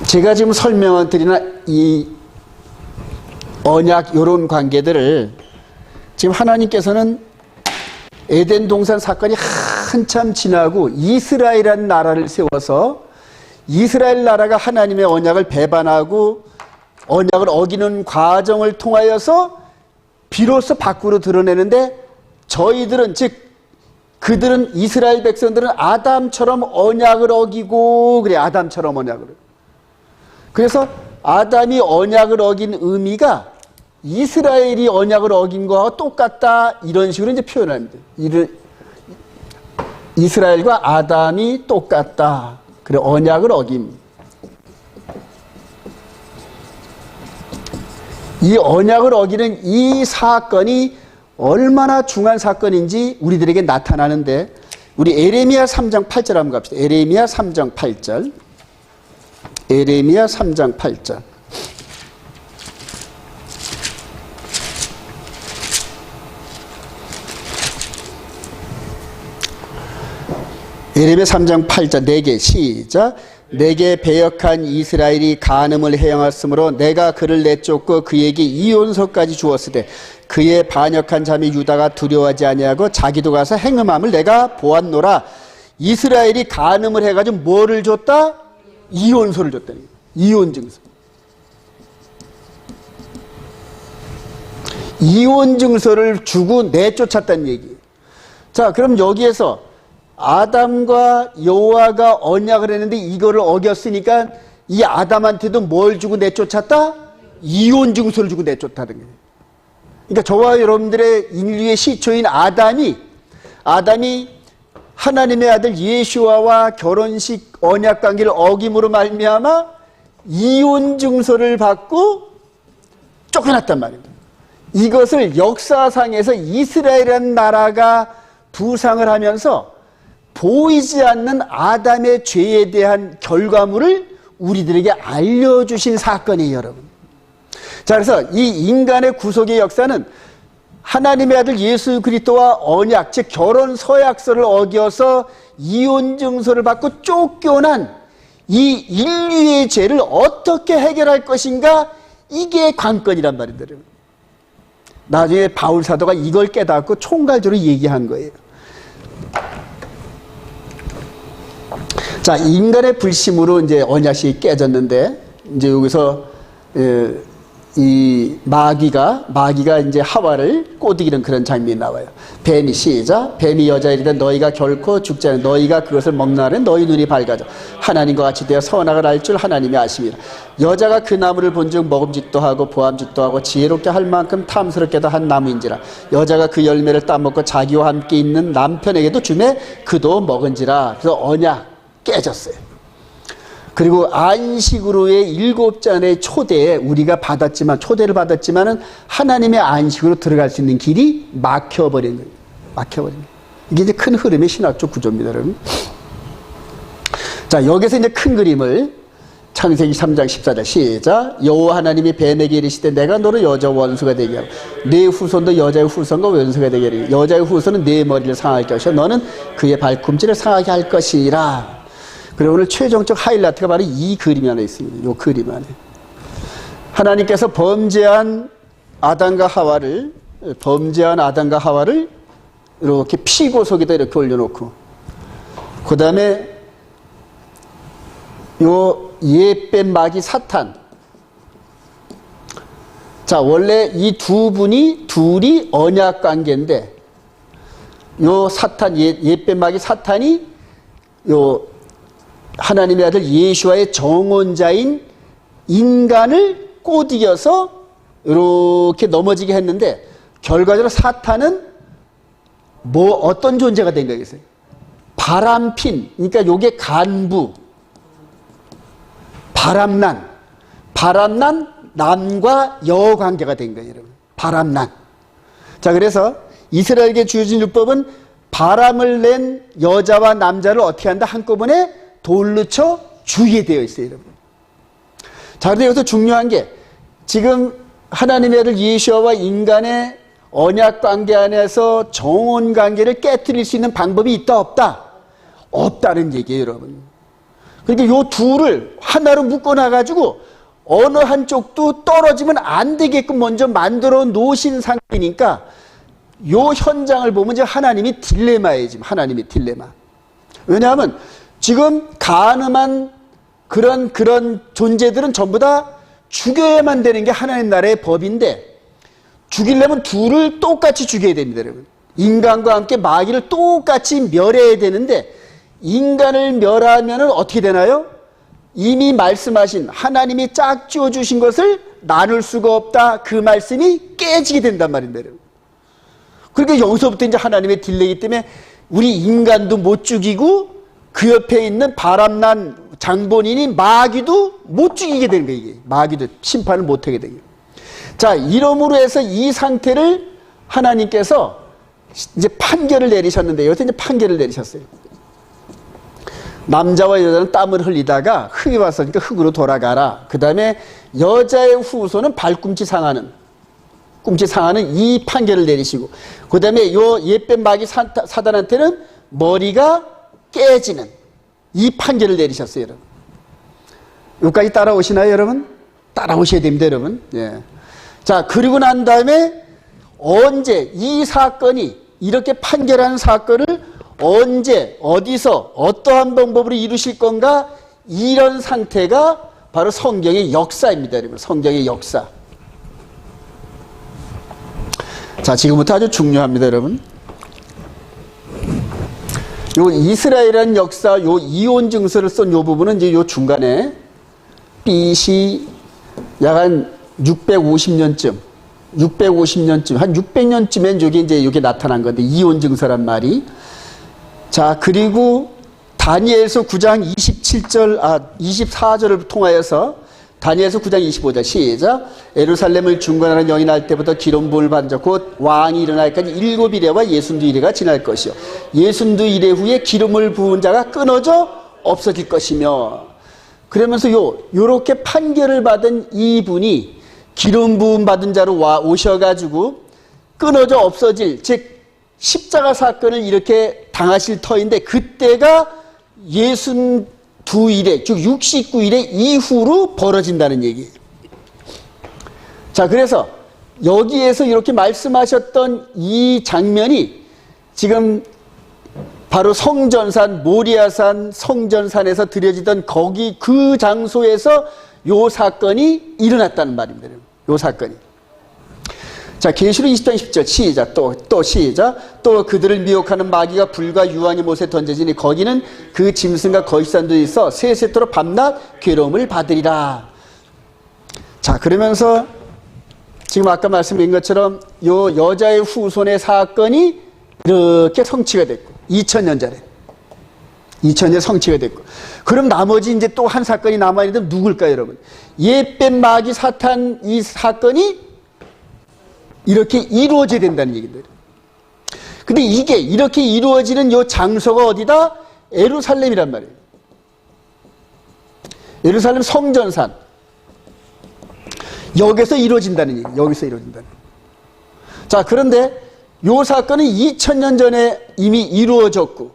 제가 지금 설명드리는 이 언약 이런 관계들을 지금 하나님께서는 에덴 동산 사건이 한참 지나고 이스라엘이라는 나라를 세워서 이스라엘 나라가 하나님의 언약을 배반하고 언약을 어기는 과정을 통하여서 비로소 밖으로 드러내는데 저희들은 즉 그들은 이스라엘 백성들은 아담처럼 언약을 어기고 그래 아담처럼 언약을 그래서 아담이 언약을 어긴 의미가 이스라엘이 언약을 어긴 거와 똑같다 이런 식으로 이제 표현합니다. 이스라엘과 아담이 똑같다. 그래, 언약을 어김. 이 언약을 어기는 이 사건이 얼마나 중요한 사건인지 우리들에게 나타나는데, 우리 에레미야 3장 8절 한번 갑시다. 에레미야 3장 8절. 에레미야 3장 8절. 에레미야 3장 8절. 내게 시작. 내게 배역한 이스라엘이 간음을 행하였으므로 내가 그를 내쫓고 그에게 이혼서까지 주었으되 그의 반역한 자매 유다가 두려워하지 아니하고 자기도 가서 행음함을 내가 보았노라. 이스라엘이 간음을 해가지고 뭐를 줬다? 이혼서를 줬다는 거예요. 이혼증서. 이혼증서를 주고 내쫓았다는 얘기예요. 자, 그럼 여기에서 아담과 여호와가 언약을 했는데 이거를 어겼으니까 이 아담한테도 뭘 주고 내쫓았다? 이혼증서를 주고 내쫓았다는 거예요. 그러니까 저와 여러분들의 인류의 시초인 아담이 하나님의 아들 예수와와 결혼식 언약관계를 어김으로 말미암아 이혼증서를 받고 쫓겨났단 말입니다. 이것을 역사상에서 이스라엘이라는 나라가 부상을 하면서 보이지 않는 아담의 죄에 대한 결과물을 우리들에게 알려주신 사건이에요, 여러분. 자, 그래서 이 인간의 구속의 역사는 하나님의 아들 예수 그리스도와 언약, 즉 결혼 서약서를 어겨서 이혼증서를 받고 쫓겨난 이 인류의 죄를 어떻게 해결할 것인가, 이게 관건이란 말입니다, 여러분. 나중에 바울 사도가 이걸 깨닫고 총괄적으로 얘기한 거예요. 자, 인간의 불심으로 이제 언약이 깨졌는데, 이제 여기서 이 마귀가 이제 하와를 꼬드기는 그런 장면이 나와요. 뱀이 시작. 뱀이 여자에 이르되 너희가 결코 죽지 않아. 너희가 그것을 먹는 날에 너희 눈이 밝아져 하나님과 같이 되어 선악을 알 줄 하나님이 아심이라. 여자가 그 나무를 본즉 먹음직도 하고 보암직도 하고 지혜롭게 할 만큼 탐스럽게도 한 나무인지라. 여자가 그 열매를 따먹고 자기와 함께 있는 남편에게도 주매 그도 먹은지라. 그래서 언약 깨졌어요. 그리고 안식으로의 7잔의 초대에 우리가 초대를 받았지만은 하나님의 안식으로 들어갈 수 있는 길이 막혀버린 거예요. 막혀버린 거예요. 이게 이제 큰 흐름의 신학적 구조입니다, 여러분. 자, 여기서 이제 큰 그림을 창세기 3장 14절 시작. 여호와 하나님이 뱀에게 이르시되 내가 너를 여자와 원수가 되게 하고 네 후손도 여자의 후손과 원수가 되게 하리니 여자의 후손은 네 머리를 상하게 하시고 너는 그의 발꿈치를 상하게 할 것이라. 그리고 오늘 최종적 하이라이트가 바로 이 그림 안에 있습니다. 이 그림 안에. 하나님께서 범죄한 아담과 하와를 이렇게 피고석에다 이렇게 올려놓고, 그 다음에 요 옛뱀 마귀 사탄. 자, 원래 이 둘이 언약 관계인데, 요 사탄, 옛뱀 마귀 사탄이 요 하나님의 아들 예수와의 정혼자인 인간을 꼬드겨서 이렇게 넘어지게 했는데, 결과적으로 사탄은 어떤 존재가 된 거겠어요? 바람핀, 그러니까 요게 간부, 바람난 남과 여 관계가 된 거예요, 여러분. 바람난. 자, 그래서 이스라엘에게 주어진 율법은 바람을 낸 여자와 남자를 어떻게 한다? 한꺼번에 돌로 쳐 죽이게 되어 있어요, 여러분. 자, 그런데 여기서 중요한 게, 지금 하나님의 아들 예수와 인간의 언약 관계 안에서 정혼 관계를 깨뜨릴 수 있는 방법이 있다, 없다? 없다는 얘기예요, 여러분. 그러니까 요 둘을 하나로 묶어놔가지고 어느 한쪽도 떨어지면 안 되게끔 먼저 만들어 놓으신 상태니까, 요 현장을 보면 이제 하나님이 딜레마예요, 지금. 하나님의 딜레마. 왜냐하면 지금 간음한 그런 존재들은 전부 다 죽여야만 되는 게 하나님 나라의 법인데, 죽이려면 둘을 똑같이 죽여야 됩니다, 여러분. 인간과 함께 마귀를 똑같이 멸해야 되는데, 인간을 멸하면 어떻게 되나요? 이미 말씀하신 하나님이 짝지어 주신 것을 나눌 수가 없다, 그 말씀이 깨지게 된단 말입니다, 여러분. 그러니까 여기서부터 이제 하나님의 딜레이기 때문에 우리 인간도 못 죽이고 그 옆에 있는 바람난 장본인인 마귀도 못 죽이게 되는 거예요. 이게. 마귀도 심판을 못하게 되는 거예요. 자, 이러므로 해서 이 상태를 하나님께서 이제 판결을 내리셨는데, 여기서 이제 판결을 내리셨어요. 남자와 여자는 땀을 흘리다가 흙이 왔으니까 흙으로 돌아가라. 그 다음에 여자의 후손은 발꿈치 상하는 이 판결을 내리시고, 그 다음에 요 옛뱀 마귀 사단한테는 머리가 깨지는 이 판결을 내리셨어요, 여러분. 여기까지 따라오시나요, 여러분? 따라오셔야 됩니다, 여러분. 예. 자, 그리고 난 다음에 언제 이 사건이, 이렇게 판결하는 사건을 언제, 어디서, 어떠한 방법으로 이루실 건가? 이런 상태가 바로 성경의 역사입니다, 여러분. 성경의 역사. 자, 지금부터 아주 중요합니다, 여러분. 요 이스라엘이라는 역사, 요 이혼 증서를 쓴 요 부분은 이제 요 중간에 BC 약 한 650년쯤, 한 600년쯤엔 여기 이제 여기 나타난 건데, 이혼 증서란 말이. 자, 그리고 다니엘서 9장 24절을 통하여서 다니엘서 9장 25절 시작. 예루살렘을 중건하는 영이 날 때부터 기름 부음을 받은 자 곧 왕이 일어날까지 7이래와 62이래가 지날 것이요 62이래 후에 기름을 부은 자가 끊어져 없어질 것이며, 그러면서 요렇게 판결을 받은 이분이 기름 부음 받은 자로 오셔가지고 끊어져 없어질, 즉 십자가 사건을 이렇게 당하실 터인데, 그때가 62일에, 즉 69일에 이후로 벌어진다는 얘기예요. 자, 그래서 여기에서 이렇게 말씀하셨던 이 장면이 지금 바로 성전산, 모리아산 성전산에서 드려지던 거기 그 장소에서 요 사건이 일어났다는 말입니다. 요 사건이. 자, 계시록 20장 10절 시작. 또 시작. 또 그들을 미혹하는 마귀가 불과 유황의 못에 던져지니 거기는 그 짐승과 거짓산도 있어 세세토록 밤낮 괴로움을 받으리라. 자, 그러면서 지금 아까 말씀드린 것처럼 요 여자의 후손의 사건이 이렇게 성취가 됐고, 2000년 전에 2000년 성취가 됐고, 그럼 나머지 이제 또 한 사건이 남아있는데 누굴까요, 여러분? 옛뱀 마귀 사탄 이 사건이 이렇게 이루어져야 된다는 얘기입니다. 근데 이게 이렇게 이루어지는 요 장소가 어디다? 예루살렘이란 말이에요. 예루살렘 성전산. 여기서 이루어진다는 얘기예요. 여기서 이루어진다는. 자, 그런데 요 사건은 2000년 전에 이미 이루어졌고,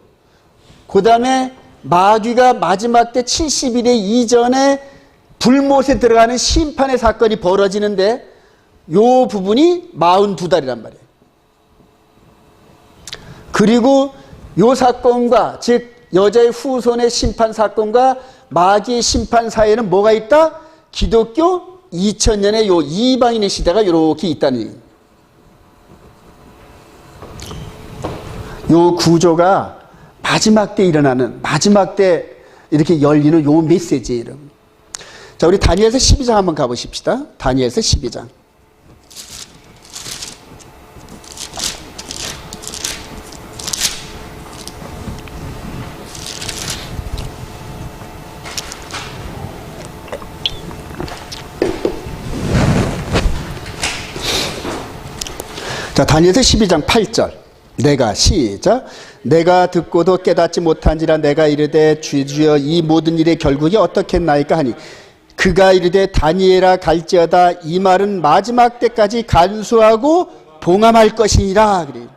그 다음에 마귀가 마지막 때 70일의 이전에 불못에 들어가는 심판의 사건이 벌어지는데, 요 부분이 42달이란 말이에요. 그리고 요 사건과, 즉 여자의 후손의 심판 사건과 마귀의 심판 사이에는 뭐가 있다? 기독교 2000년의 요 이방인의 시대가 이렇게 있다는 얘기예요. 요 구조가 마지막 때 일어나는, 마지막 때 이렇게 열리는 요 메시지예요. 자, 우리 다니엘서 12장 한번 가보십시다. 다니엘서 12장. 자, 다니엘서 12장 8절. 내가 시작. 내가 듣고도 깨닫지 못한지라 내가 이르되 주여 이 모든 일의 결국이 어떻겠나이까 하니, 그가 이르되 다니엘아 갈지어다 이 말은 마지막 때까지 간수하고 봉함할 것이니라. 그래요.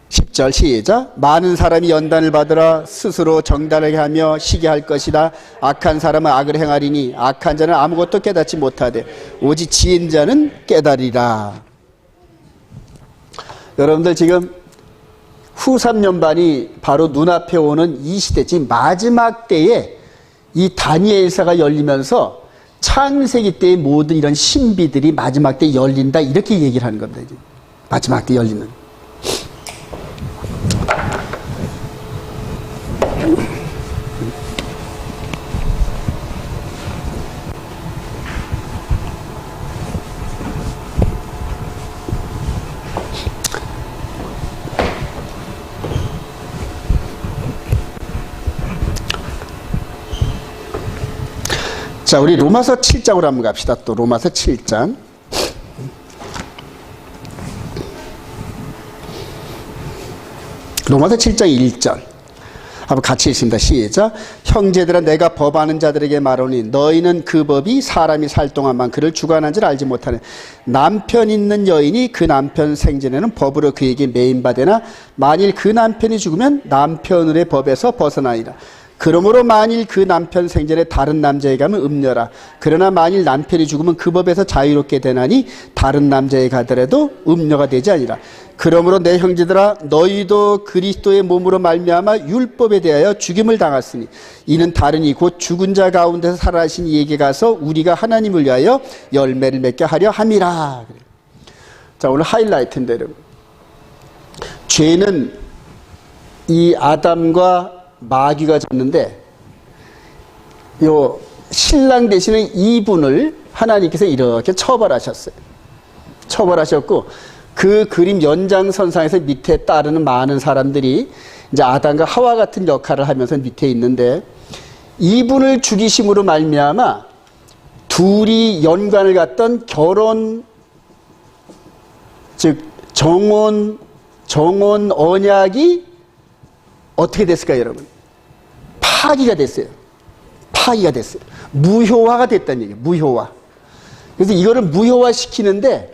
10절 시작. 많은 사람이 연단을 받으라 스스로 정단하게 하며 시게 할 것이다. 악한 사람은 악을 행하리니 악한 자는 아무것도 깨닫지 못하되 오직 지은 자는 깨달으리라. 여러분들 지금 후 3년반이 바로 눈앞에 오는 이 시대, 지금 마지막 때에 이 다니엘서가 열리면서 창세기 때의 모든 이런 신비들이 마지막 때 열린다, 이렇게 얘기를 하는 겁니다. 이제. 마지막 때 열리는. 자, 우리 로마서 7장으로 한번 갑시다. 또 로마서 7장. 로마서 7장 1절. 한번 같이 읽습니다. 시작. 형제들아 내가 법하는 자들에게 말하니 너희는 그 법이 사람이 살 동안만 그를 주관한 줄 알지 못하네. 남편 있는 여인이 그 남편 생전에는 법으로 그에게 매인받으나 만일 그 남편이 죽으면 남편의 법에서 벗어나리라. 그러므로 만일 그 남편 생전에 다른 남자에게 가면 음녀라. 그러나 만일 남편이 죽으면 그 법에서 자유롭게 되나니 다른 남자에 가더라도 음녀가 되지 아니라. 그러므로 내 형제들아 너희도 그리스도의 몸으로 말미암아 율법에 대하여 죽임을 당했으니 이는 다른이 곧 죽은 자 가운데서 살아나신 이에게 가서 우리가 하나님을 위하여 열매를 맺게 하려 함이라. 자, 오늘 하이라이트인데 여러분, 죄는 이 아담과 마귀가 졌는데 요 신랑 되시는 이분을 하나님께서 이렇게 처벌하셨어요. 처벌하셨고 그 그림 연장선상에서 밑에 따르는 많은 사람들이 이제 아담과 하와 같은 역할을 하면서 밑에 있는데, 이분을 죽이심으로 말미암아 둘이 연관을 갖던 결혼, 즉 정혼 언약이 어떻게 됐을까요, 여러분? 파기가 됐어요. 파기가 됐어요. 무효화가 됐다는 얘기예요. 무효화. 그래서 이거를 무효화 시키는데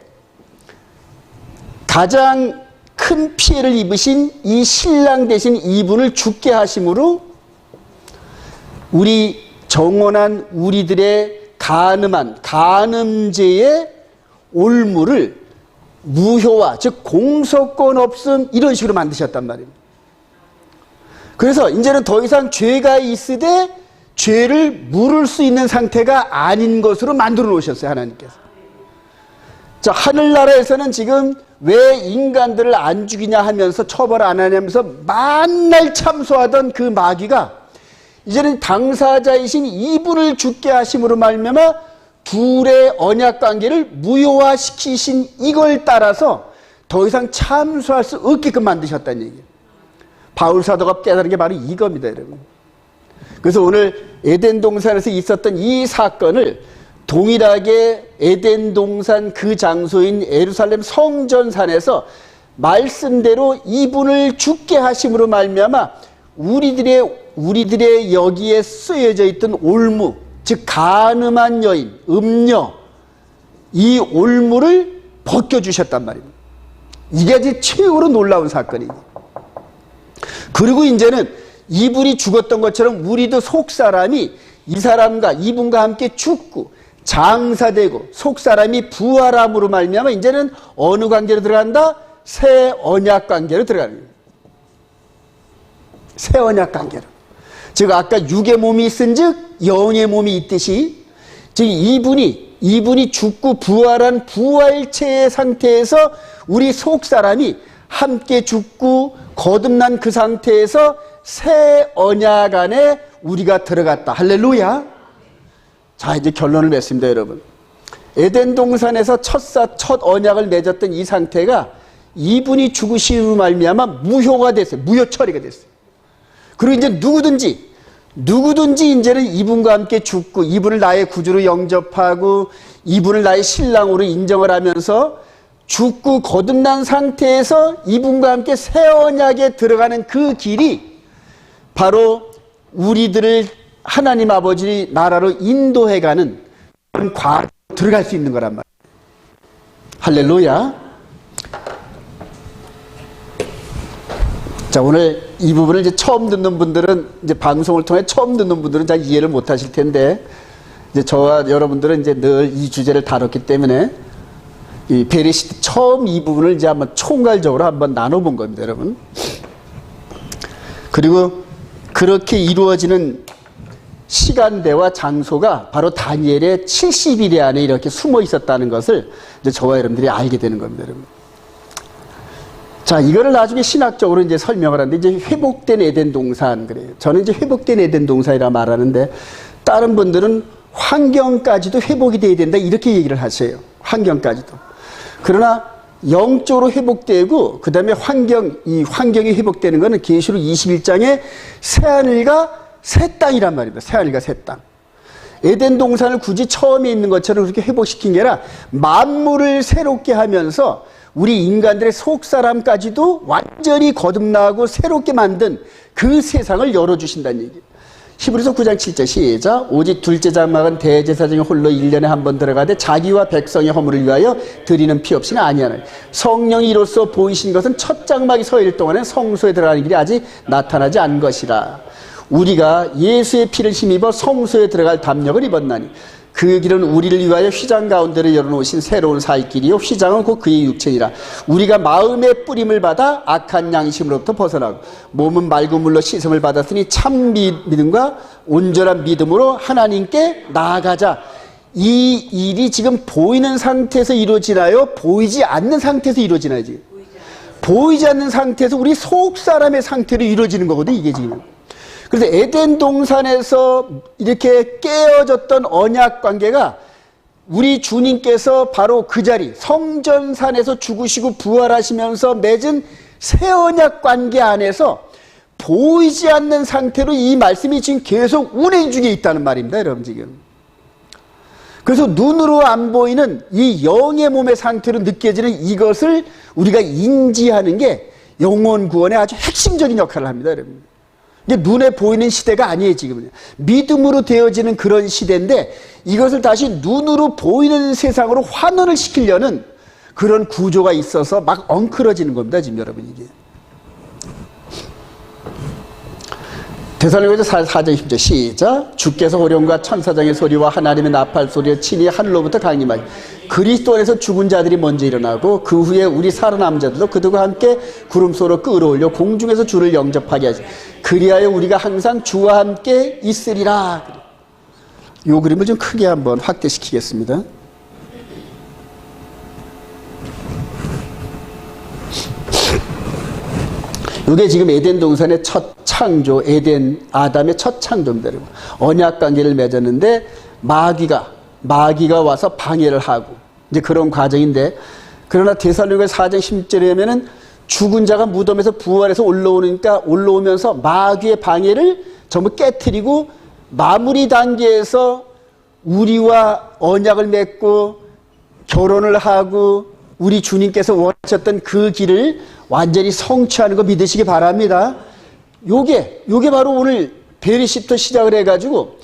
가장 큰 피해를 입으신 이 신랑 대신 이분을 죽게 하심으로 우리 정혼한 우리들의 간음죄의 올무를 무효화, 즉 공소권 없음, 이런 식으로 만드셨단 말입니다. 그래서 이제는 더 이상 죄가 있으되 죄를 물을 수 있는 상태가 아닌 것으로 만들어 놓으셨어요, 하나님께서. 자, 하늘나라에서는 지금 왜 인간들을 안 죽이냐 하면서 처벌 안 하냐면서 만날 참소하던 그 마귀가 이제는 당사자이신 이분을 죽게 하심으로 말미암아 둘의 언약 관계를 무효화시키신 이걸 따라서 더 이상 참소할 수 없게끔 만드셨다는 얘기예요. 바울 사도가 깨달은 게 바로 이겁니다, 여러분. 그래서 오늘 에덴 동산에서 있었던 이 사건을 동일하게 에덴 동산 그 장소인 예루살렘 성전산에서 말씀대로 이분을 죽게 하심으로 말미암아 우리들의 여기에 쓰여져 있던 올무, 즉 간음한 여인, 음녀, 이 올무를 벗겨주셨단 말입니다. 이게 아주 최고로 놀라운 사건이에요. 그리고 이제는 이분이 죽었던 것처럼 우리도 속사람이 이 사람과 이분과 함께 죽고 장사되고 속사람이 부활함으로 말미암아 이제는 어느 관계로 들어간다? 새 언약 관계로 들어가는 거예요. 새 언약 관계로. 즉 아까 육의 몸이 있은즉 영의 몸이 있듯이, 즉 이분이 죽고 부활한 부활체의 상태에서 우리 속사람이 함께 죽고 거듭난 그 상태에서 새 언약 안에 우리가 들어갔다. 할렐루야. 자, 이제 결론을 맺습니다, 여러분. 에덴 동산에서 첫 언약을 맺었던 이 상태가 이분이 죽으심으로 말미암아 무효가 됐어요. 무효 처리가 됐어요. 그리고 이제 누구든지 이제는 이분과 함께 죽고 이분을 나의 구주로 영접하고 이분을 나의 신랑으로 인정을 하면서 죽고 거듭난 상태에서 이분과 함께 새 언약에 들어가는 그 길이 바로 우리들을 하나님 아버지 나라로 인도해가는 그런 과정으로 들어갈 수 있는 거란 말이에요. 할렐루야. 자, 오늘 이 부분을 이제 처음 듣는 분들은, 이제 방송을 통해 처음 듣는 분들은 잘 이해를 못 하실 텐데, 이제 저와 여러분들은 이제 늘 이 주제를 다뤘기 때문에 이 베레시트 처음 이 부분을 이제 한번 총괄적으로 한번 나눠본 겁니다, 여러분. 그리고 그렇게 이루어지는 시간대와 장소가 바로 다니엘의 70일 안에 이렇게 숨어 있었다는 것을 이제 저와 여러분들이 알게 되는 겁니다, 여러분. 자, 이거를 나중에 신학적으로 이제 설명을 하는데, 이제 회복된 에덴 동산, 그래요. 저는 이제 회복된 에덴 동산이라 말하는데, 다른 분들은 환경까지도 회복이 돼야 된다, 이렇게 얘기를 하세요. 환경까지도. 그러나 영적으로 회복되고 그 다음에 이 환경이 회복되는 것은 계시록 21장에 새하늘과 새 땅이란 말입니다. 새하늘과 새 땅. 에덴 동산을 굳이 처음에 있는 것처럼 그렇게 회복시킨 게 아니라 만물을 새롭게 하면서 우리 인간들의 속사람까지도 완전히 거듭나고 새롭게 만든 그 세상을 열어주신다는 얘기예요. 히브리서 9장 7절 시작. 오직 둘째 장막은 대제사 중에 홀로 1년에 한 번 들어가되 자기와 백성의 허물을 위하여 드리는 피 없이는 아니하나니 성령이 이로써 보이신 것은 첫 장막이 서일 동안에 성소에 들어가는 길이 아직 나타나지 않은 것이라. 우리가 예수의 피를 힘입어 성소에 들어갈 담력을 입었나니 그 길은 우리를 위하여 휘장 가운데로 열어놓으신 새로운 살 길이요 휘장은 곧 그의 육체니라. 우리가 마음의 뿌림을 받아 악한 양심으로부터 벗어나고 몸은 맑은 물로 씻음을 받았으니 참 믿음과 온전한 믿음으로 하나님께 나아가자. 이 일이 지금 보이는 상태에서 이루어지나요? 보이지 않는 상태에서 이루어지나요? 지금 보이지 않는 상태에서 우리 속 사람의 상태로 이루어지는 거거든 이게 지금. 그래서 에덴 동산에서 이렇게 깨어졌던 언약 관계가 우리 주님께서 바로 그 자리 성전산에서 죽으시고 부활하시면서 맺은 새 언약 관계 안에서 보이지 않는 상태로 이 말씀이 지금 계속 운행 중에 있다는 말입니다, 여러분 지금. 그래서 눈으로 안 보이는 이 영의 몸의 상태로 느껴지는 이것을 우리가 인지하는 게 영혼 구원의 아주 핵심적인 역할을 합니다, 여러분. 이게 눈에 보이는 시대가 아니에요, 지금은. 믿음으로 되어지는 그런 시대인데 이것을 다시 눈으로 보이는 세상으로 환원을 시키려는 그런 구조가 있어서 막 엉클어지는 겁니다, 지금 여러분 이게. 데살로니가서 4장 10절 시작. 주께서 호령과 천사장의 소리와 하나님의 나팔 소리에 친히 하늘로부터 강림하시 그리스도 안에서 죽은 자들이 먼저 일어나고 그 후에 우리 살아남은 자들도 그들과 함께 구름소로 끌어올려 공중에서 주를 영접하게 하시 그리하여 우리가 항상 주와 함께 있으리라. 이 그림을 좀 크게 한번 확대시키겠습니다. 이게 지금 에덴 동산의 첫 창조, 에덴 아담의 첫 창조입니다. 언약 관계를 맺었는데 마귀가 와서 방해를 하고 이제 그런 과정인데, 그러나 데살로니가서 4장 10절에 보면은 죽은 자가 무덤에서 부활해서 올라오면서 마귀의 방해를 전부 깨트리고 마무리 단계에서 우리와 언약을 맺고 결혼을 하고 우리 주님께서 원하셨던 그 길을 완전히 성취하는 거 믿으시기 바랍니다. 요게 바로 오늘 베리시부터 시작을 해가지고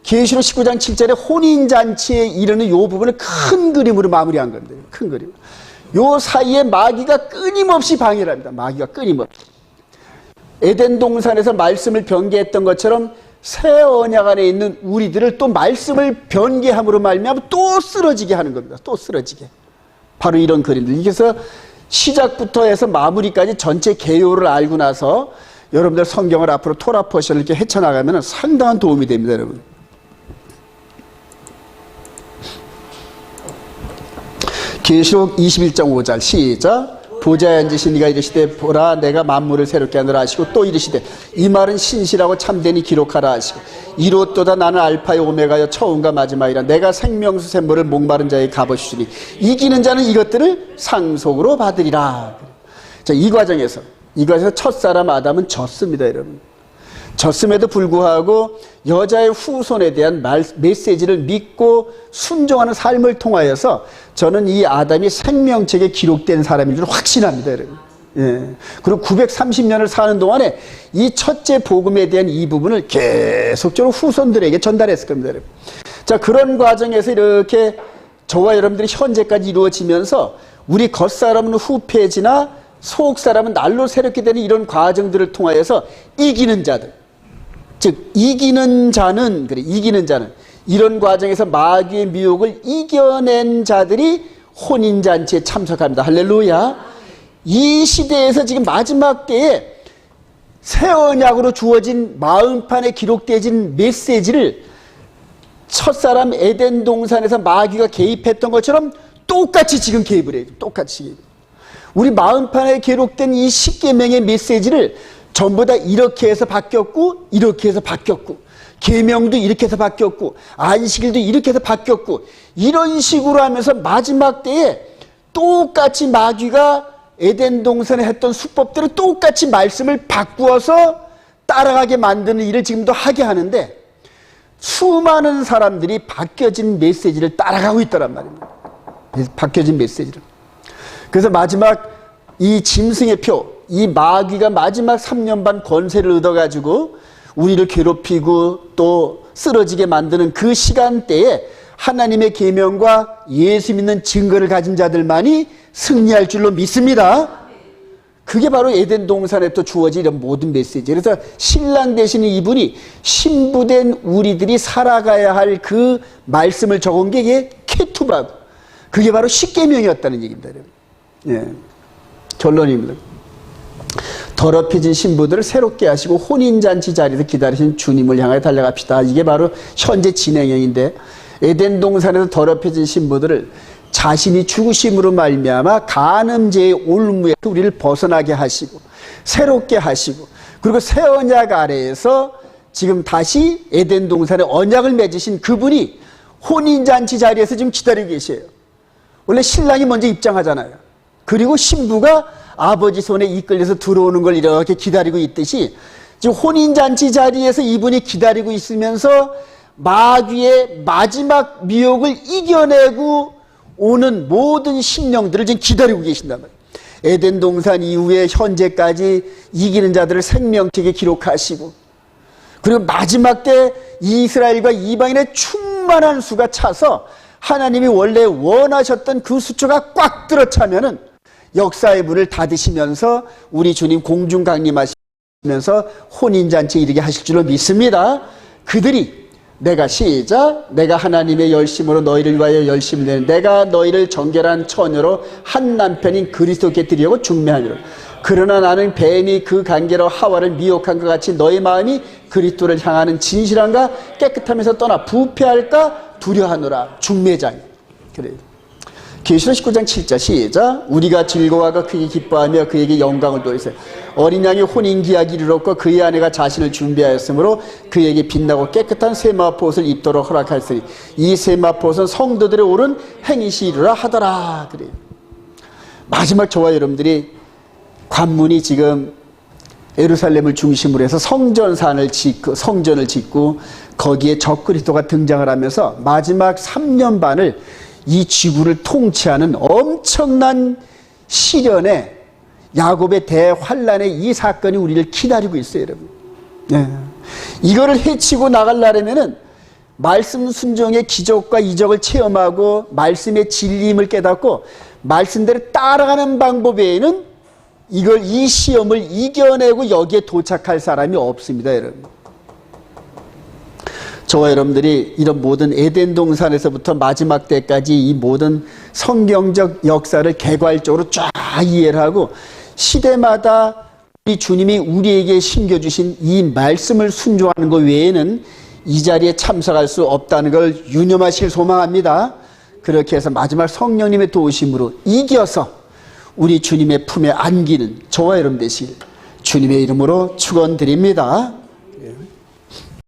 계시록 19장 7절에 혼인잔치에 이르는 요 부분을 큰 그림으로 마무리한 겁니다. 큰 그림. 요 사이에 마귀가 끊임없이 방해를 합니다. 마귀가 끊임없이. 에덴 동산에서 말씀을 변개했던 것처럼 새 언약 안에 있는 우리들을 또 말씀을 변개함으로 말미암아 또 쓰러지게 하는 겁니다. 또 쓰러지게. 바로 이런 그림들. 그래서 시작부터 해서 마무리까지 전체 개요를 알고 나서 여러분들 성경을 앞으로 토라 포션을 이렇게 헤쳐나가면 상당한 도움이 됩니다, 여러분. 계시록 21장 5절 시작. 보좌에 앉으신 이가 이르시되 보라 내가 만물을 새롭게 하느라 하시고 또 이르시되 이 말은 신실하고 참되니 기록하라 하시고 이로또다 나는 알파요 오메가여 처음과 마지막이라 내가 생명수 샘물을 목마른 자에게 값어주시니 이기는 자는 이것들을 상속으로 받으리라. 자, 이 과정에서 첫사람 아담은 졌습니다, 여러분. 졌음에도 불구하고 여자의 후손에 대한 메시지를 믿고 순종하는 삶을 통하여서 저는 이 아담이 생명책에 기록된 사람인 줄 확신합니다, 여러분. 예. 그리고 930년을 사는 동안에 이 첫째 복음에 대한 이 부분을 계속적으로 후손들에게 전달했을 겁니다, 여러분. 자, 그런 과정에서 이렇게 저와 여러분들이 현재까지 이루어지면서 우리 겉사람은 후패지나 속사람은 날로 새롭게 되는 이런 과정들을 통하여서 이기는 자들, 즉 이기는 자는 이런 과정에서 마귀의 미혹을 이겨낸 자들이 혼인잔치에 참석합니다. 할렐루야. 이 시대에서 지금 마지막 때에 새 언약으로 주어진 마음판에 기록되어진 메시지를 첫사람 에덴 동산에서 마귀가 개입했던 것처럼 똑같이 지금 개입을 해요. 똑같이. 우리 마음판에 기록된 이 십계명의 메시지를 전부 다 이렇게 해서 바뀌었고 이렇게 해서 바뀌었고 계명도 이렇게 해서 바뀌었고 안식일도 이렇게 해서 바뀌었고 이런 식으로 하면서 마지막 때에 똑같이 마귀가 에덴 동산에 했던 수법대로 똑같이 말씀을 바꾸어서 따라가게 만드는 일을 지금도 하게 하는데, 수많은 사람들이 바뀌어진 메시지를 따라가고 있다란 말입니다. 바뀌어진 메시지를. 그래서 마지막 이 짐승의 표, 이 마귀가 마지막 3년 반 권세를 얻어가지고 우리를 괴롭히고 또 쓰러지게 만드는 그 시간대에 하나님의 계명과 예수 믿는 증거를 가진 자들만이 승리할 줄로 믿습니다. 그게 바로 에덴 동산에 또 주어진 이런 모든 메시지. 그래서 신랑 되시는 이분이 신부된 우리들이 살아가야 할 그 말씀을 적은 게 이게 케투바고, 그게 바로 십계명이었다는 얘기입니다. 예. 결론입니다. 더럽혀진 신부들을 새롭게 하시고 혼인잔치 자리에서 기다리신 주님을 향해 달려갑시다. 이게 바로 현재 진행형인데, 에덴 동산에서 더럽혀진 신부들을 자신이 죽으심으로 말미암아 간음죄의 올무에서 우리를 벗어나게 하시고 새롭게 하시고, 그리고 새 언약 아래에서 지금 다시 에덴 동산에 언약을 맺으신 그분이 혼인잔치 자리에서 지금 기다리고 계세요. 원래 신랑이 먼저 입장하잖아요. 그리고 신부가 아버지 손에 이끌려서 들어오는 걸 이렇게 기다리고 있듯이 지금 혼인잔치 자리에서 이분이 기다리고 있으면서 마귀의 마지막 미혹을 이겨내고 오는 모든 심령들을 지금 기다리고 계신단 말이에요. 에덴 동산 이후에 현재까지 이기는 자들을 생명책에 기록하시고, 그리고 마지막 때 이스라엘과 이방인의 충만한 수가 차서 하나님이 원래 원하셨던 그 수초가 꽉 들어차면은 역사의 문을 닫으시면서 우리 주님 공중 강림하시면서 혼인잔치에 이르게 하실 줄로 믿습니다. 그들이 내가 시작, 내가 하나님의 열심으로 너희를 위하여 열심을 내는 내가 너희를 정결한 처녀로 한 남편인 그리스도께 드리려고 중매하니라. 그러나 나는 뱀이 그 관계로 하와를 미혹한 것 같이 너희 마음이 그리스도를 향하는 진실함과 깨끗하면서 떠나 부패할까 두려하노라. 중매자니. 그래요. 계시록 19장 7절 시작. 우리가 즐거워하고 크게 기뻐하며 그에게 영광을 돌리세요. 어린 양이 혼인기약이 이르렀고 그의 아내가 자신을 준비하였으므로 그에게 빛나고 깨끗한 세마포옷을 입도록 허락하였으니 이 세마포옷은 성도들의 옳은 행위시 이르라 하더라. 그래요. 마지막 저와 여러분들이 관문이 지금 예루살렘을 중심으로 해서 성전을 짓고 거기에 적그리스도가 등장을 하면서 마지막 3년 반을 이 지구를 통치하는 엄청난 시련에 야곱의 대환란의 이 사건이 우리를 기다리고 있어요, 여러분. 네. 이거를 해치고 나가려면은 말씀 순종의 기적과 이적을 체험하고 말씀의 진리임을 깨닫고 말씀대로 따라가는 방법 외에는 이 시험을 이겨내고 여기에 도착할 사람이 없습니다, 여러분. 저와 여러분들이 이런 모든 에덴 동산에서부터 마지막 때까지 이 모든 성경적 역사를 개괄적으로 쫙 이해를 하고 시대마다 우리 주님이 우리에게 심겨주신 이 말씀을 순종하는 것 외에는 이 자리에 참석할 수 없다는 걸 유념하실 소망합니다. 그렇게 해서 마지막 성령님의 도우심으로 이겨서 우리 주님의 품에 안기는 저와 여러분 되시길 주님의 이름으로 축원드립니다.